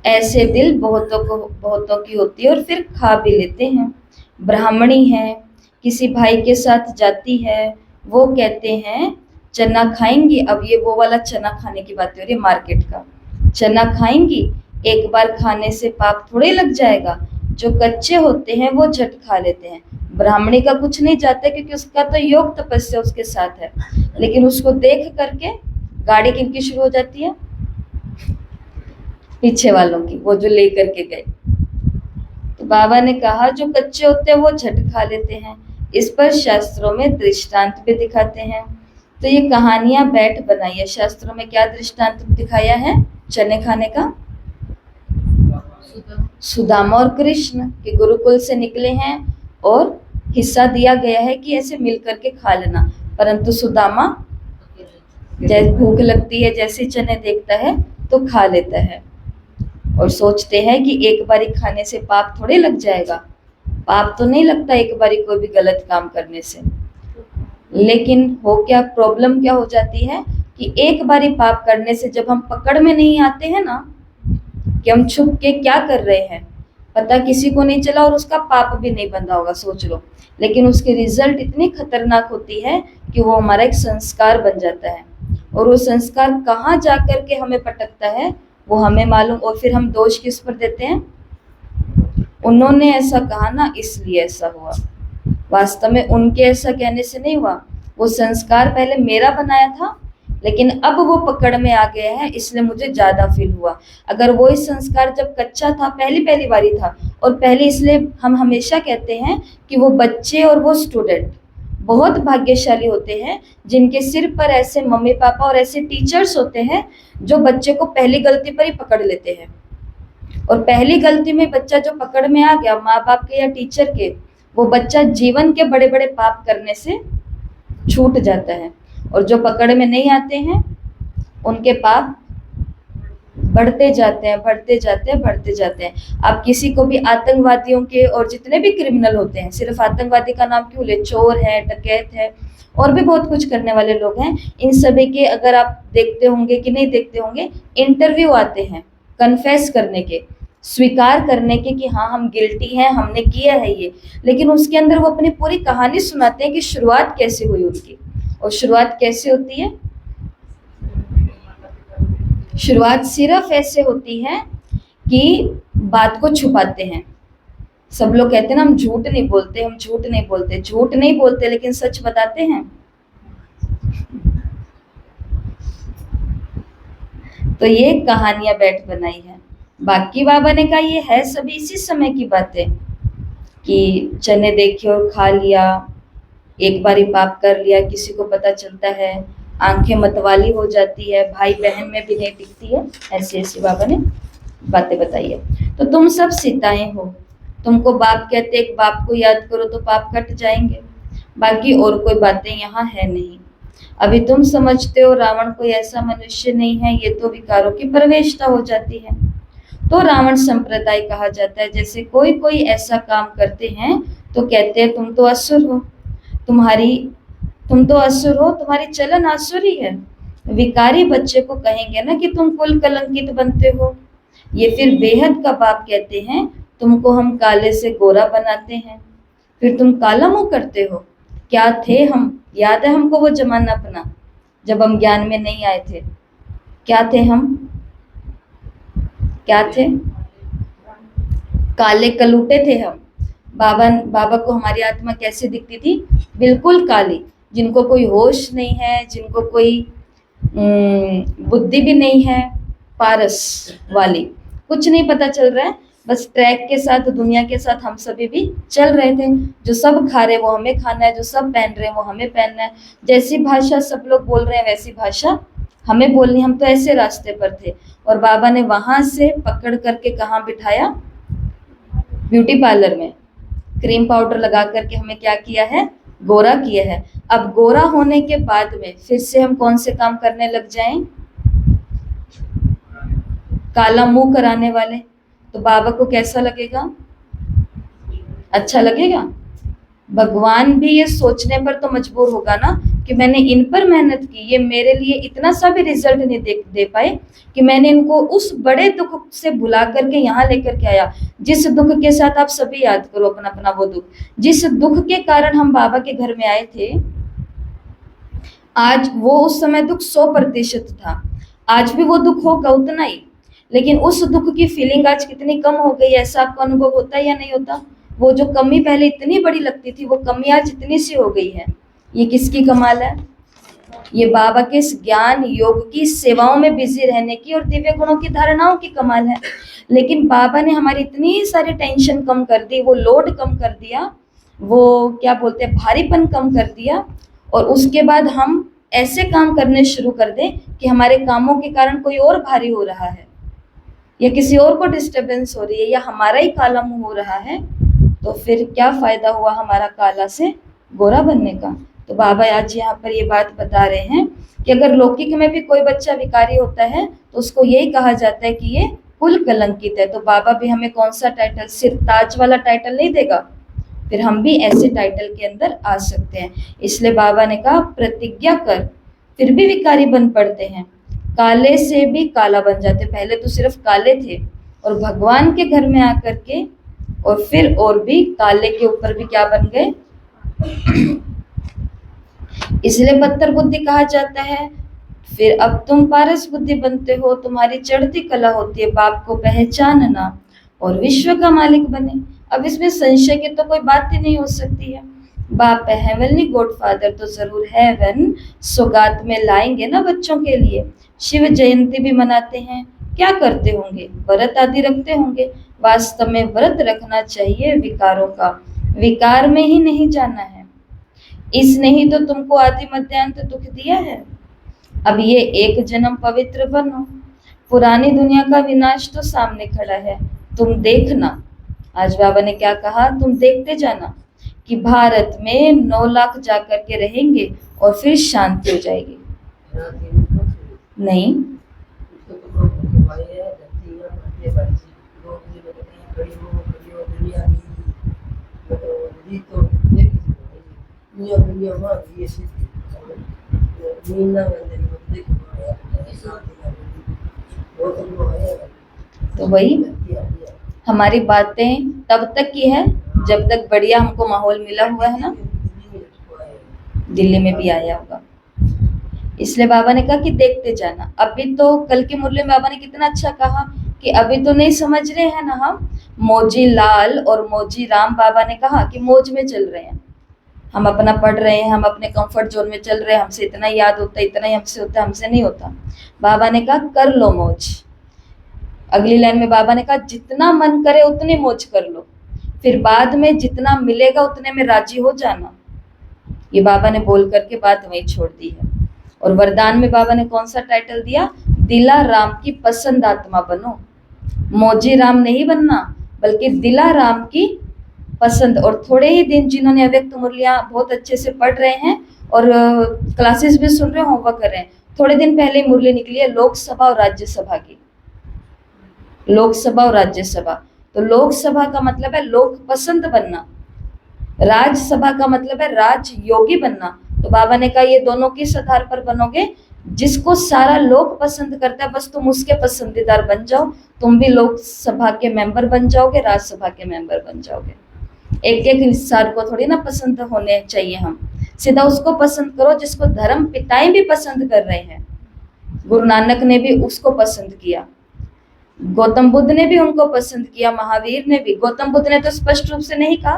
ऐसे दिल बहुतों की होती है और फिर खा भी लेते हैं। ब्राह्मणी है, किसी भाई के साथ जाती है, वो कहते हैं चना खाएंगी। अब ये वो वाला चना खाने की बात हो रही है, मार्केट का चना खाएंगी। एक बार खाने से पाप थोड़े लग जाएगा। जो कच्चे होते हैं वो झट खा लेते हैं। ब्राह्मणी का कुछ नहीं जाता क्योंकि उसका तो योग तपस्या उसके साथ है, लेकिन उसको देख करके गाड़ी किनकी शुरू हो जाती है? पीछे वालों की, वो जो लेकर के गए। तो बाबा ने कहा जो कच्चे होते हैं वो झट खा लेते हैं। इस पर शास्त्रों में दृष्टांत भी दिखाते हैं। तो ये कहानियां बैठ बनाई है। शास्त्रों में क्या दृष्टांत दिखाया है चने खाने का? सुदामा और कृष्ण के गुरुकुल से निकले हैं और हिस्सा दिया गया है कि ऐसे मिल करके खा लेना, परंतु सुदामा जैसे भूख लगती है, जैसे चने देखता है तो खा लेता है और सोचते हैं कि एक बारी खाने से पाप थोड़े लग जाएगा। पाप तो नहीं लगता एक बारी कोई भी गलत काम करने से। लेकिन हो क्या, प्रॉब्लम क्या हो जाती है कि एक बारी पाप करने से जब हम पकड़ में नहीं आते हैं ना कि हम छुप के क्या कर रहे हैं, पता किसी को नहीं चला और उसका पाप भी नहीं बंधा होगा, सोच लो, लेकिन उसकी रिजल्ट इतनी खतरनाक होती है कि वो हमारा एक संस्कार बन जाता है और वो संस्कार कहाँ जा करके हमें पटकता है वो हमें मालूम। और फिर हम दोष किस पर देते हैं, उन्होंने ऐसा कहा ना इसलिए ऐसा हुआ। वास्तव में उनके ऐसा कहने से नहीं हुआ, वो संस्कार पहले मेरा बनाया था लेकिन अब वो पकड़ में आ गया है इसलिए मुझे ज्यादा फील हुआ। अगर वो इस संस्कार जब कच्चा था, पहली पहली बारी था, और पहले इसलिए हम हमेशा कहते हैं कि वो बच्चे और वो स्टूडेंट बहुत भाग्यशाली होते हैं जिनके सिर पर ऐसे मम्मी पापा और ऐसे टीचर्स होते हैं जो बच्चे को पहली गलती पर ही पकड़ लेते हैं। और पहली गलती में बच्चा जो पकड़ में आ गया माँ बाप के या टीचर के, वो बच्चा जीवन के बड़े बड़े पाप करने से छूट जाता है। और जो पकड़ में नहीं आते हैं उनके पाप बढ़ते जाते हैं, बढ़ते जाते हैं, बढ़ते जाते हैं। आप किसी को भी आतंकवादियों के और जितने भी क्रिमिनल होते हैं, सिर्फ आतंकवादी का नाम क्यों ले, चोर है, डकैत है, और भी बहुत कुछ करने वाले लोग हैं, इन सभी के अगर आप देखते होंगे कि नहीं देखते होंगे, इंटरव्यू आते हैं कन्फेस करने के, स्वीकार करने के कि हाँ हम गिल्टी हैं, हमने किया है ये। लेकिन उसके अंदर वो अपनी पूरी कहानी सुनाते हैं कि शुरुआत कैसे हुई उनकी। और शुरुआत कैसे होती है, शुरुआत सिर्फ ऐसे होती है कि बात को छुपाते हैं। सब लोग कहते हैं ना हम झूठ नहीं बोलते, हम झूठ नहीं बोलते, झूठ नहीं बोलते लेकिन सच बताते हैं। तो ये कहानियां बैठ बनाई है। बाकी बाबा ने कहा ये है सभी इसी समय की बातें कि चने देखे और खा लिया, एक बारी पाप कर लिया, किसी को पता चलता है, आंखें मतवाली हो जाती है, भाई बहन में भी नहीं टिकती है, ऐसी ऐसी बाबा ने बातें बताई है। तो तुम सब सीताएं हो, तुमको बाप कहते एक बाप को याद करो तो पाप कट जाएंगे, बाकी और कोई बातें यहाँ है नहीं। अभी तुम समझते हो रावण कोई ऐसा मनुष्य नहीं है, ये तो विकारों की प्रवेशता हो जाती है। तो रावण संप्रदाय कहा जाता है। जैसे कोई कोई ऐसा काम करते हैं तो कहते हैं तुम तो असुर हो, तुम तो असुर हो, तुम्हारी चलन आसुरी है। विकारी बच्चे को कहेंगे ना कि तुम कुल कलंकित बनते हो। ये फिर बेहद का बाप कहते हैं तुमको हम काले से गोरा बनाते हैं, फिर तुम काला मुंह करते हो। क्या थे हम, याद है हमको वो जमाना अपना जब हम ज्ञान में नहीं आए थे, क्या थे हम, क्या थे, काले कलूटे थे हम। बाबा को हमारी आत्मा कैसे दिखती थी, बिल्कुल काली, जिनको कोई होश नहीं है, जिनको कोई बुद्धि भी नहीं है, पारस वाली, कुछ नहीं पता चल रहा है, बस ट्रैक के साथ दुनिया के साथ हम सभी भी चल रहे थे। जो सब खा रहे वो हमें खाना है, जो सब पहन रहे हैं वो हमें पहनना है, जैसी भाषा सब लोग बोल रहे हैं वैसी भाषा हमें बोलनी, हम तो ऐसे रास्ते पर थे। और बाबा ने वहां से पकड़ करके कहाँ बिठाया, ब्यूटी पार्लर में, क्रीम पाउडर लगा करके हमें क्या किया है, गोरा किया है। अब गोरा होने के बाद में फिर से हम कौन से काम करने लग जाएं, काला मुंह कराने वाले। तो बाबा को कैसा लगेगा, अच्छा लगेगा। भगवान भी ये सोचने पर तो मजबूर होगा ना कि मैंने इन पर मेहनत की, ये मेरे लिए इतना सा भी रिजल्ट नहीं दे पाए कि मैंने इनको उस बड़े दुख से भुला करके यहाँ लेकर के आया। जिस दुख के साथ आप सभी याद करो अपना अपना वो दुख, जिस दुख के कारण हम बाबा के घर में आए थे, आज वो उस समय दुख 100% था, आज भी वो दुख होगा उतना ही, लेकिन उस दुख की फीलिंग आज कितनी कम हो गई, ऐसा आपको अनुभव होता है या नहीं होता। वो जो कमी पहले इतनी बड़ी लगती थी वो कमी आज इतनी सी हो गई है। ये किसकी कमाल है, ये बाबा के इस ज्ञान योग की सेवाओं में बिजी रहने की और दिव्य गुणों की धारणाओं की कमाल है। लेकिन बाबा ने हमारी इतनी सारी टेंशन कम कर दी, वो लोड कम कर दिया, वो क्या बोलते हैं भारीपन कम कर दिया, और उसके बाद हम ऐसे काम करने शुरू कर दें कि हमारे कामों के कारण कोई और भारी हो रहा है या किसी और को डिस्टरबेंस हो रही है या हमारा ही काला मुंह हो रहा है, तो फिर क्या फायदा हुआ हमारा काला से गोरा बनने का। तो बाबा आज यहाँ पर ये बात बता रहे हैं कि अगर लौकिक में भी कोई बच्चा विकारी होता है तो उसको यही कहा जाता है कि ये कुल कलंकित है। तो बाबा भी हमें कौन सा टाइटल, सिर्फ ताज वाला टाइटल नहीं देगा, फिर हम भी ऐसे टाइटल के अंदर आ सकते हैं। इसलिए बाबा ने कहा प्रतिज्ञा कर, फिर भी विकारी बन पड़ते हैं, काले से भी काला बन जाते। पहले तो सिर्फ काले थे और भगवान के घर में आकर के और फिर और भी काले के ऊपर भी क्या बन गए। इसलिए बदतर बुद्धि कहा जाता है। फिर अब तुम पारस बुद्धि बनते हो, तुम्हारी चढ़ती कला होती है बाप को पहचानना और विश्व का मालिक बने। अब इसमें संशय की तो कोई बात ही नहीं हो सकती है। बाप है हेवनली गॉडफादर, तो जरूर हेवन सौगात में लाएंगे ना बच्चों के लिए। शिव जयंती भी मनाते हैं, क्या करते होंगे, व्रत आदि रखते होंगे। वास्तव में व्रत रखना चाहिए विकारों का, विकार में ही नहीं जाना है। इसने ही तो तुमको आदि मध्यांत दुख दिया है। अब ये एक जन्म पवित्र बनो, पुरानी दुनिया का विनाश तो सामने खड़ा है, तुम देखना। आज बाबा ने क्या कहा, तुम देखते जाना कि भारत में 9 लाख जाकर के रहेंगे और फिर शांति हो जाएगी। नहीं, तो वही हमारी बातें तब तक की है जब तक बढ़िया हमको माहौल मिला हुआ है ना। दिल्ली में भी आया होगा, इसलिए बाबा ने कहा कि देखते जाना। अभी तो कल के मुरली में बाबा ने कितना अच्छा कहा कि अभी तो नहीं समझ रहे हैं ना हम, मौजी लाल और मौजी राम। बाबा ने कहा कि मौज में चल रहे हैं, हम अपना पढ़ रहे हैं, हम अपने कंफर्ट जोन में चल रहे हैं, हमसे इतना याद होता है, इतना ही हमसे होता है, हमसे नहीं होता। बाबा ने कहा कर लो मौज। अगली लाइन में बाबा ने कहा जितना मन करे उतनी मौज कर लो, फिर बाद में जितना मिलेगा उतने में राजी हो जाना। ये बाबा ने बोल करके बात वहीं छोड़ दी है। और वरदान में बाबा ने कौन सा टाइटल दिया, दिला राम की पसंद आत्मा बनो। मौजी राम नहीं बनना बल्कि दिला राम की पसंद। और थोड़े ही दिन जिन्होंने अव्यक्त मुरलियां बहुत अच्छे से पढ़ रहे हैं और क्लासेस भी सुन रहे हैं, होमवर्क कर रहे हैं, थोड़े दिन पहले ही मुरली निकली है लोकसभा और राज्यसभा की। लोकसभा और राज्यसभा, तो लोकसभा का मतलब है लोक पसंद बनना, राज्यसभा का मतलब है राज योगी बनना। तो बाबा ने कहा ये दोनों किस आधार पर बनोगे, जिसको सारा लोग पसंद करता है बस तुम उसके पसंदीदार बन जाओ, तुम भी लोकसभा के मेंबर बन जाओगे, राज्यसभा के मेंबर बन जाओगे। एक एक इंसान को थोड़ी ना पसंद होने चाहिए, हम सीधा उसको पसंद करो जिसको धर्म पिताएं भी पसंद कर रहे हैं। गुरु नानक ने भी उसको पसंद किया, गौतम बुद्ध ने भी उनको पसंद किया, महावीर ने भी। गौतम बुद्ध ने तो स्पष्ट रूप से नहीं कहा,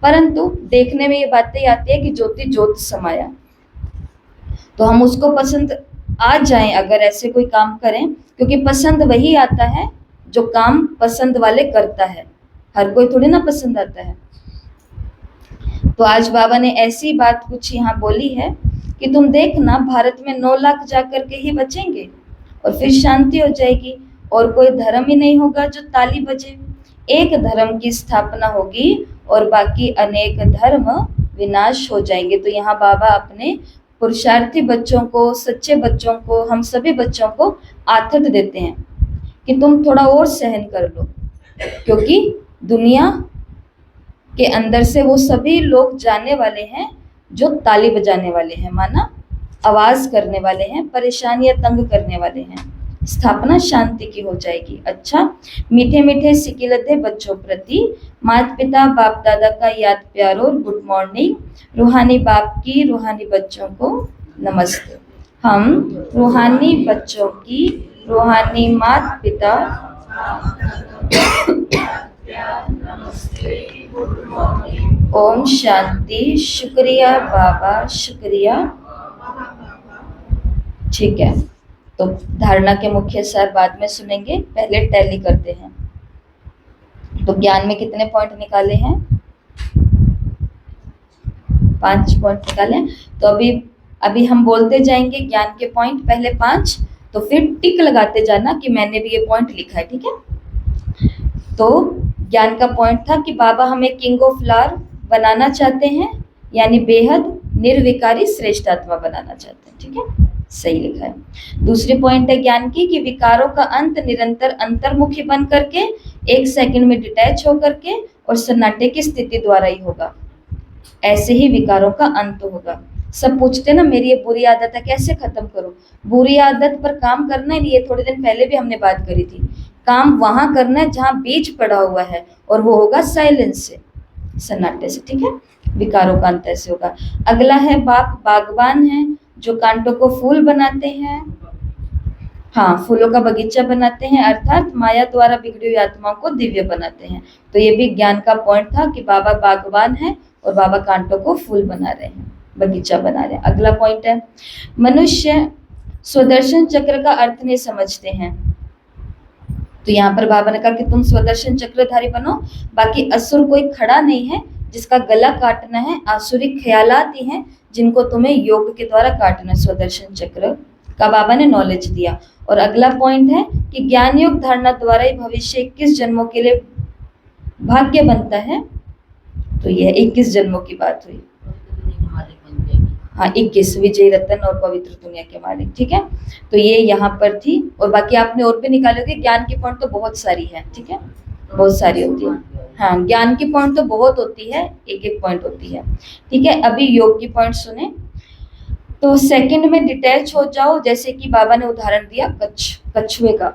परंतु देखने में ये बातें आती है कि ज्योति ज्योत समाया। तो हम उसको पसंद आ जाएं अगर ऐसे कोई काम करें, क्योंकि पसंद वही आता है जो काम पसंद वाले करता है, हर कोई थोड़ी ना पसंद आता है। तो आज बाबा ने ऐसी बात कुछ यहाँ बोली है कि तुम देखना भारत में 9 लाख जाकर के ही बचेंगे और फिर शांति हो जाएगी और कोई धर्म ही नहीं होगा जो ताली बजे। एक धर्म की स्थापना होगी और बाकी अनेक धर्म विनाश हो जाएंगे। तो यहाँ बाबा अपने पुरुषार्थी बच्चों को, सच्चे बच्चों को, हम सभी बच्चों को आथत देते हैं कि तुम थोड़ा और सहन कर लो, क्योंकि दुनिया के अंदर से वो सभी लोग जाने वाले हैं जो ताली बजाने वाले हैं, माना आवाज करने वाले हैं, परेशानियां तंग करने वाले हैं। स्थापना शांति की हो जाएगी। अच्छा, मीठे मीठे सिकिलते बच्चों प्रति माता पिता बाप दादा का याद प्यार और गुड मॉर्निंग। रूहानी बाप की रूहानी बच्चों को नमस्ते। हम रूहानी बच्चों की रूहानी माता पिता ओम शांति। शुक्रिया बाबा, शुक्रिया। ठीक है, तो धारणा के मुख्य सार बाद में सुनेंगे, पहले टैली करते हैं। तो ज्ञान में कितने पॉइंट निकाले हैं? 5 पॉइंट निकाले। तो अभी हम बोलते जाएंगे ज्ञान के पॉइंट, पहले 5, तो फिर टिक लगाते जाना कि मैंने भी ये पॉइंट लिखा है, ठीक है। तो ज्ञान का पॉइंट था कि बाबा हमें किंग ऑफ फ्लावर बनाना चाहते हैं, यानी बेहद निर्विकारी श्रेष्ठ आत्मा बनाना चाहते हैं। ठीक है, सही लिखा है। दूसरी पॉइंट है ज्ञान की कि विकारों का अंत निरंतर अंतर्मुखी बन करके 1 सेकंड में डिटैच होकर के और सन्नाटे की स्थिति द्वारा ही होगा। ऐसे ही विकारों का अंत होगा। सब पूछते ना मेरी ये बुरी आदत है कैसे खत्म करूं? बुरी आदत पर काम करना ही नहीं है। थोड़े दिन पहले भी हमने बात करी थी, काम वहां करना है जहां बीज पड़ा हुआ है, और वो होगा साइलेंस से, सन्नाटे से। ठीक है, विकारों का अंत ऐसे होगा। अगला है बाप बागवान है जो कांटों को फूल बनाते हैं, हाँ फूलों का बगीचा बनाते हैं, अर्थात माया द्वारा बिगड़ी हुई आत्माओं को दिव्य बनाते हैं। तो ये भी ज्ञान का पॉइंट था कि बाबा बागवान है और बाबा कांटों को फूल बना रहे हैं, बगीचा बना रहे हैं। अगला पॉइंट है मनुष्य स्वदर्शन चक्र का अर्थ नहीं समझते हैं। तो यहाँ पर बाबा ने कहा कि तुम स्वदर्शन चक्रधारी बनो, बाकी असुर कोई खड़ा नहीं है जिसका गला काटना है, आसुरिक ख्यालात ही हैं जिनको तुम्हें योग के द्वारा काटना है। स्वदर्शन चक्र का बाबा ने नॉलेज दिया। और अगला पॉइंट है कि ज्ञान योग धारणा द्वारा ही भविष्य 21 जन्मों के लिए भाग्य बनता है। तो यह 21 जन्मों की बात हुई। हाँ 21 विजय रतन और पवित्र दुनिया के मालिक। ठीक है, तो ये यहाँ पर थी, और बाकी आपने और भी निकालोगे। ज्ञान की पॉइंट तो बहुत सारी है। ठीक है, बहुत सारी होती है। हाँ ज्ञान की पॉइंट तो बहुत होती है, एक एक पॉइंट होती है। ठीक है, अभी योग की पॉइंट सुने। तो सेकंड में डिटैच हो जाओ, जैसे कि बाबा ने उदाहरण दिया कछुए का।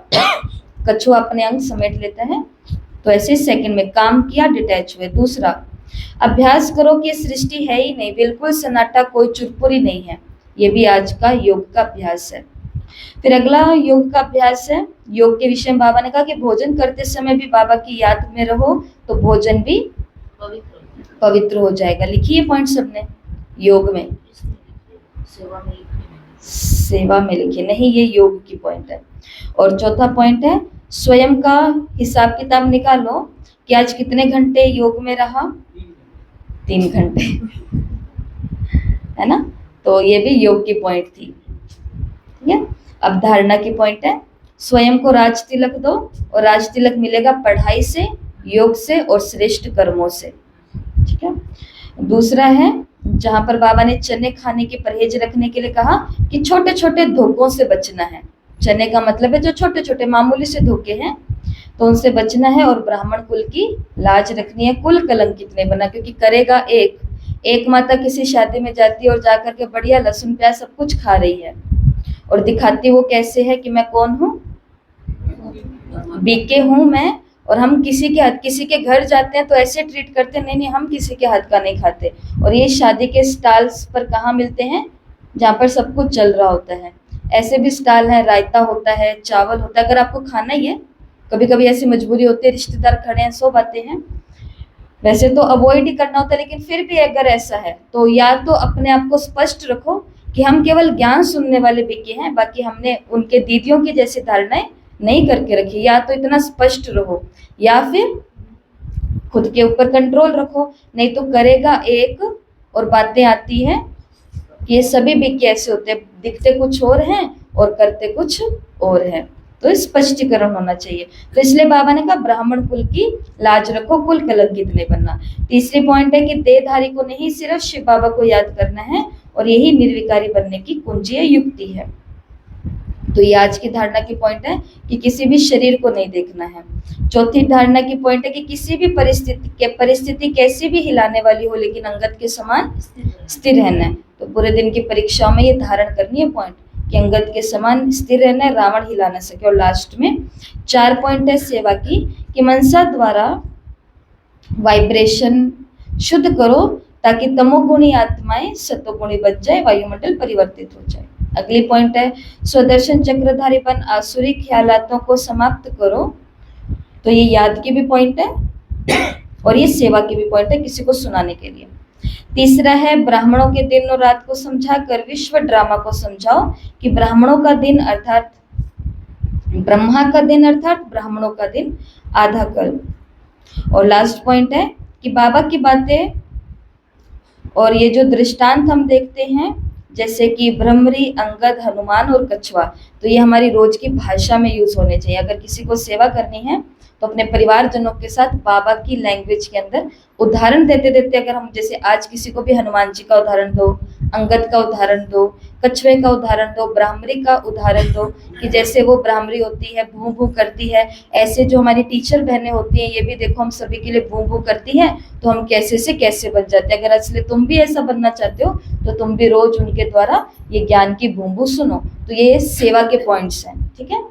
कछुआ अपने अंग समेट लेता है, तो ऐसे सेकंड में काम किया, डिटैच हुए। दूसरा, अभ्यास करो कि सृष्टि है ही नहीं, बिल्कुल सन्नाटा, कोई चुरपुरी नहीं है। ये भी आज का योग का अभ्यास है। फिर अगला योग का अभ्यास है, योग के विषय में बाबा ने कहा कि भोजन करते समय भी बाबा की याद में रहो तो भोजन भी पवित्र हो जाएगा। लिखिए पॉइंट सबने, योग में सेवा में लिखिए, नहीं ये योग की पॉइंट है। और चौथा पॉइंट है स्वयं का हिसाब किताब निकालो कि आज कितने घंटे योग में रहा। 3 घंटे है ना, तो ये भी योग की पॉइंट थी। ठीक है, अब धारणा की पॉइंट है स्वयं को राज तिलक दो, और राज तिलक मिलेगा पढ़ाई से, योग से और श्रेष्ठ कर्मों से। ठीक है, दूसरा है जहां पर बाबा ने चने खाने की परहेज रखने के लिए कहा कि छोटे छोटे धोखों से बचना है। चने का मतलब है जो छोटे छोटे मामूली से धोखे हैं, तो उनसे बचना है। और ब्राह्मण कुल की लाज रखनी है, कुल कलंकित नहीं बना, क्योंकि करेगा एक माता किसी शादी में जाती है और जाकर के बढ़िया लहसुन प्याज सब कुछ खा रही है, और दिखाती वो कैसे है कि मैं कौन हूँ, बीके हूँ मैं। और हम किसी के घर जाते हैं तो ऐसे ट्रीट करते हैं, नहीं हम किसी के हाथ का नहीं खाते। और ये शादी के स्टॉल्स पर कहाँ मिलते हैं, जहाँ पर सब कुछ चल रहा होता है। ऐसे भी स्टॉल है, रायता होता है, चावल होता है, अगर आपको खाना ही है। कभी कभी ऐसी मजबूरी होती है, रिश्तेदार खड़े हैं, सो बातें हैं, वैसे तो अवॉइड ही करना होता है, लेकिन फिर भी अगर ऐसा है तो या तो अपने आप को स्पष्ट रखो कि हम केवल ज्ञान सुनने वाले बिके हैं, बाकी हमने उनके दीदियों की जैसी धारणाएं नहीं करके रखी। या तो इतना स्पष्ट रहो, या फिर खुद के ऊपर कंट्रोल रखो, नहीं तो करेगा एक और बातें आती हैं। ये सभी बिके ऐसे होते हैं, दिखते कुछ और हैं और करते कुछ और हैं, तो स्पष्टीकरण होना चाहिए। तो इसलिए बाबा ने कहा ब्राह्मण कुल की लाज रखो, कुल कलंकित नहीं बनना। तीसरी पॉइंट है कि देहधारी को नहीं, सिर्फ शिव बाबा को याद करना है, और यही निर्विकारी बनने की कुंजी युक्ति है। तो ये आज की धारणा की पॉइंट है कि किसी भी शरीर को नहीं देखना है। चौथी धारणा की पॉइंट है कि किसी भी परिस्थिति कैसी भी हिलाने वाली हो, लेकिन अंगद के समान स्थिर रहना है। तो पूरे दिन की परीक्षाओं में ये धारण करनी है पॉइंट कि अंगद के समान स्थिर रहना है, रावण हिला ना सके। और लास्ट में 4 पॉइंट है सेवा की, कि मनसा द्वारा वाइब्रेशन शुद्ध करो ताकि तमोगुणी आत्माएं सतोगुणी बच जाए, वायुमंडल परिवर्तित हो जाए। अगली पॉइंट है स्वदर्शन चक्रधारीपन, आसुरी ख्यालातों को समाप्त करो। तो ये याद की भी पॉइंट है और ये सेवा की भी पॉइंट है, किसी को सुनाने के लिए। तीसरा है ब्राह्मणों के दिन और रात को समझा कर विश्व ड्रामा को समझाओ, कि ब्राह्मणों का दिन अर्थात ब्रह्मा का दिन अर्थात ब्राह्मणों का दिन आधा कल। और लास्ट पॉइंट है कि बाबा की बातें और ये जो दृष्टांत हम देखते हैं, जैसे कि भ्रमरी, अंगद, हनुमान और कछुआ, तो ये हमारी रोज की भाषा में यूज होने चाहिए। अगर किसी को सेवा करनी है तो अपने परिवारजनों के साथ बाबा की लैंग्वेज के अंदर उदाहरण देते देते, अगर हम जैसे आज किसी को भी हनुमान जी का उदाहरण दो, अंगद का उदाहरण दो, कछुए का उदाहरण दो, ब्राह्मणी का उदाहरण दो, कि जैसे वो ब्राह्मणी होती है भू भू करती है, ऐसे जो हमारी टीचर बहनें होती हैं ये भी देखो हम सभी के लिए भू भू करती हैं, तो हम कैसे से कैसे बन जाते हैं। अगर असली तुम भी ऐसा बनना चाहते हो तो तुम भी रोज उनके द्वारा ये ज्ञान की भू भू सुनो। तो ये सेवा के पॉइंट्स हैं, ठीक है।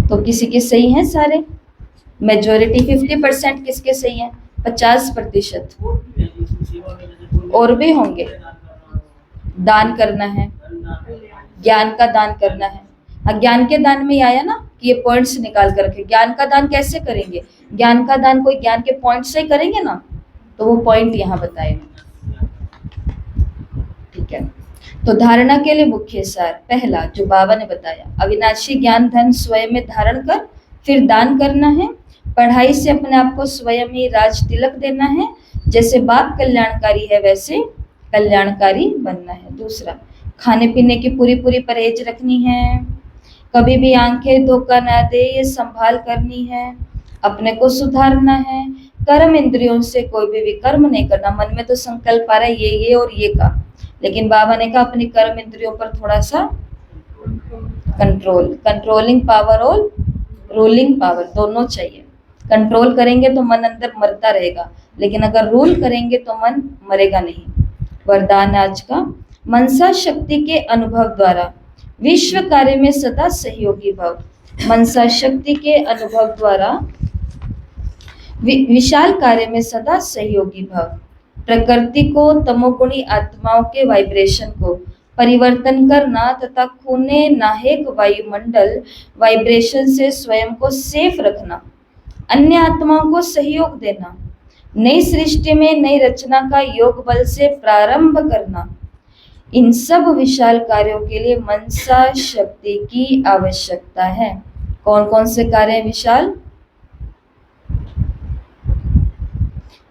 तो किसी के सही हैं सारे, मेजोरिटी 50% किसके सही हैं, 50%। और भी होंगे, दान करना है, ज्ञान का दान करना है। ज्ञान के दान में आया ना कि ये पॉइंट्स निकाल कर रखे। ज्ञान का दान कैसे करेंगे, ज्ञान का दान कोई ज्ञान के पॉइंट से करेंगे ना, तो वो पॉइंट यहाँ बताए, ठीक है। तो धारणा के लिए मुख्य सार पहला जो बाबा ने बताया, अविनाशी ज्ञान धन स्वयं में धारण कर फिर दान करना है। पढ़ाई से अपने आप को स्वयं ही राज तिलक देना है, जैसे बाप कल्याणकारी है वैसे कल्याणकारी बनना है। दूसरा, खाने पीने की पूरी पूरी परहेज रखनी है, कभी भी आंखें धोखा ना दे ये संभाल करनी है, अपने को सुधारना है, कर्म इंद्रियों से कोई भी विकर्म नहीं करना। मन में तो संकल्प आ रहा है ये और ये का, लेकिन बाबा ने कहा अपनी कर्म इंद्रियों पर थोड़ा सा कंट्रोल, कंट्रोलिंग पावर और रूलिंग पावर दोनों चाहिए। कंट्रोल करेंगे तो मन अंदर मरता रहेगा, लेकिन अगर रूल करेंगे तो मन मरेगा नहीं। वरदान आज का, मनसा शक्ति के अनुभव द्वारा विश्व कार्य में सदा सहयोगी भव। मनसा शक्ति के अनुभव द्वारा विशाल कार्य में सदा सहयोगी भव। प्रकृति को, तमोगुणी आत्माओं के वाइब्रेशन को परिवर्तन करना तथा खूने नाहेक वायुमंडल वाइब्रेशन से स्वयं को सेफ रखना, अन्य आत्माओं को सहयोग देना, नई सृष्टि में नई रचना का योग बल से प्रारंभ करना, इन सब विशाल कार्यों के लिए मनसा शक्ति की आवश्यकता है। कौन कौन से कार्य हैं विशाल?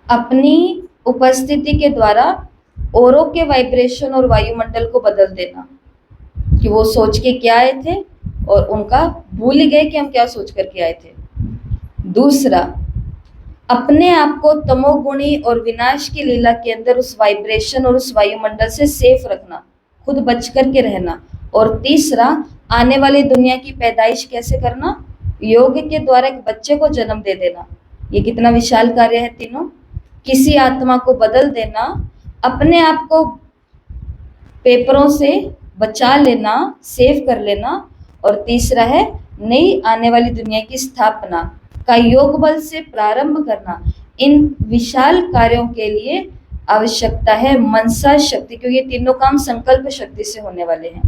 अपनी उपस्थिति के द्वारा औरों के वाइब्रेशन और वायुमंडल को बदल देना, कि वो सोच के क्या आए थे और उनका भूल ही गए कि हम क्या सोच करके आए थे। दूसरा, अपने आप को तमोगुणी और विनाश की लीला के अंदर उस वाइब्रेशन और उस वायुमंडल से सेफ रखना, खुद बच करके रहना। और तीसरा, आने वाली दुनिया की पैदाइश कैसे करना, योग के द्वारा एक बच्चे को जन्म दे देना। ये कितना विशाल कार्य है तीनों। किसी आत्मा को बदल देना, अपने आप को पेपरों से बचा लेना, सेव कर लेना, और तीसरा है नई आने वाली दुनिया की स्थापना का योग बल से प्रारंभ करना। इन विशाल कार्यों के लिए आवश्यकता है मनसा शक्ति, क्योंकि ये तीनों काम संकल्प शक्ति से होने वाले हैं।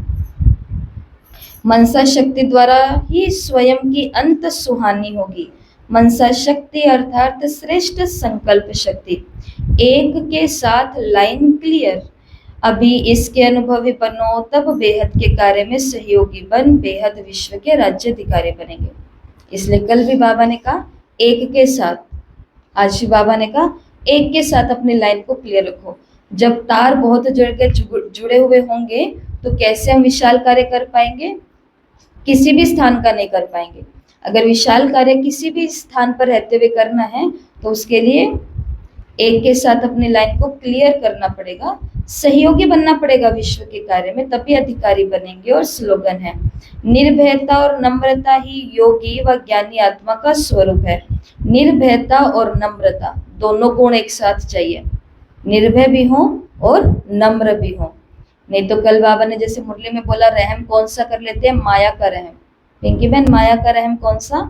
मनसा शक्ति द्वारा ही स्वयं की अंत सुहानी होगी। मनसा शक्ति अर्थात श्रेष्ठ संकल्प शक्ति। एक के साथ लाइन क्लियर। अभी इसके अनुभवी बनो तब बेहद के कार्य में सहयोगी बन बेहद विश्व के राज्याधिकारी बनेंगे। इसलिए कल भी बाबा ने कहा एक के साथ, आज भी बाबा ने कहा एक के साथ अपनी लाइन को क्लियर रखो। जब तार बहुत जुड़े हुए होंगे तो कैसे हम विशाल कार्य कर पाएंगे? किसी भी स्थान का नहीं कर पाएंगे। अगर विशाल कार्य किसी भी स्थान पर रहते हुए करना है तो उसके लिए एक के साथ अपनी लाइन को क्लियर करना पड़ेगा, सहयोगी बनना पड़ेगा विश्व के कार्य में, तभी अधिकारी बनेंगे। और स्लोगन है, निर्भयता और नम्रता ही योगी व ज्ञानी आत्मा का स्वरूप है। निर्भयता और नम्रता दोनों गुण एक साथ चाहिए, निर्भय भी हो और नम्र भी हो। नहीं तो कल बाबा ने जैसे मुरली में बोला, रहम कौन सा कर लेते हैं? माया का रहम। पिंकी बहन, माया का रहम कौन सा?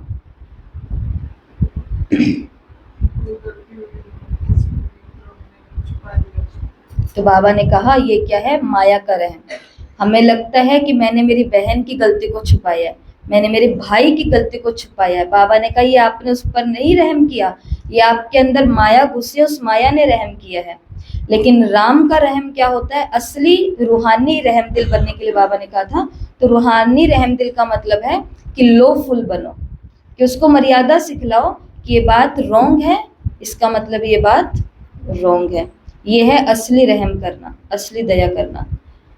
तो बाबा ने कहा ये क्या है? माया का रहम। हमें लगता है कि मैंने मेरी बहन की गलती को छुपाया है, मैंने मेरे भाई की गलती को छुपाया है। बाबा ने कहा ये आपने उस पर नहीं रहम किया, ये आपके अंदर माया घुसी, उस माया ने रहम किया है। लेकिन राम का रहम क्या होता है? असली रूहानी रहम दिल बनने के लिए बाबा ने कहा था। तो रूहानी रहम दिल का मतलब है कि लो फुल बनो, कि उसको मर्यादा सिखलाओ कि ये बात रोंग है, इसका मतलब ये बात रोंग है। ये है असली रहम करना, असली दया करना।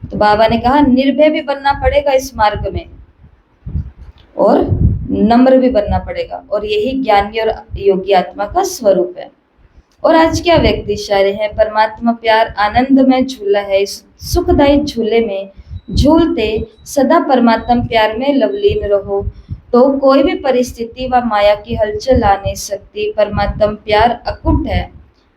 तो बाबा ने कहा निर्भय भी बनना पड़ेगा इस मार्ग में और नम्र भी बनना पड़ेगा, और यही ज्ञानी और योगी आत्मा का स्वरूप है। और आज क्या व्यक्ति इशारे हैं, परमात्मा प्यार आनंद में झूला है, इस सुखदायी झूले में झूलते सदा परमात्मा प्यार में लवलीन रहो, तो कोई भी परिस्थिति व माया की हलचल ला नहीं सकती। परमात्मा प्यार अकुट है,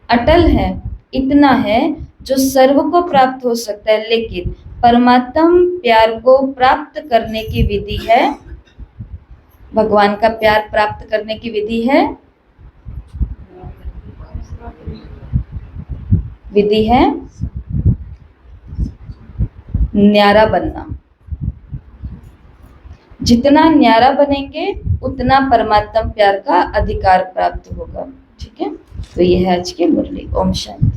अटल है, इतना है जो सर्व को प्राप्त हो सकता है, लेकिन परमात्मा प्यार को प्राप्त करने की विधि है, भगवान का प्यार प्राप्त करने की विधि है, विधि है न्यारा बनना। जितना न्यारा बनेंगे उतना परमात्मा प्यार का अधिकार प्राप्त होगा। ठीक है, तो यह है आज की मुरली। ओम शांति।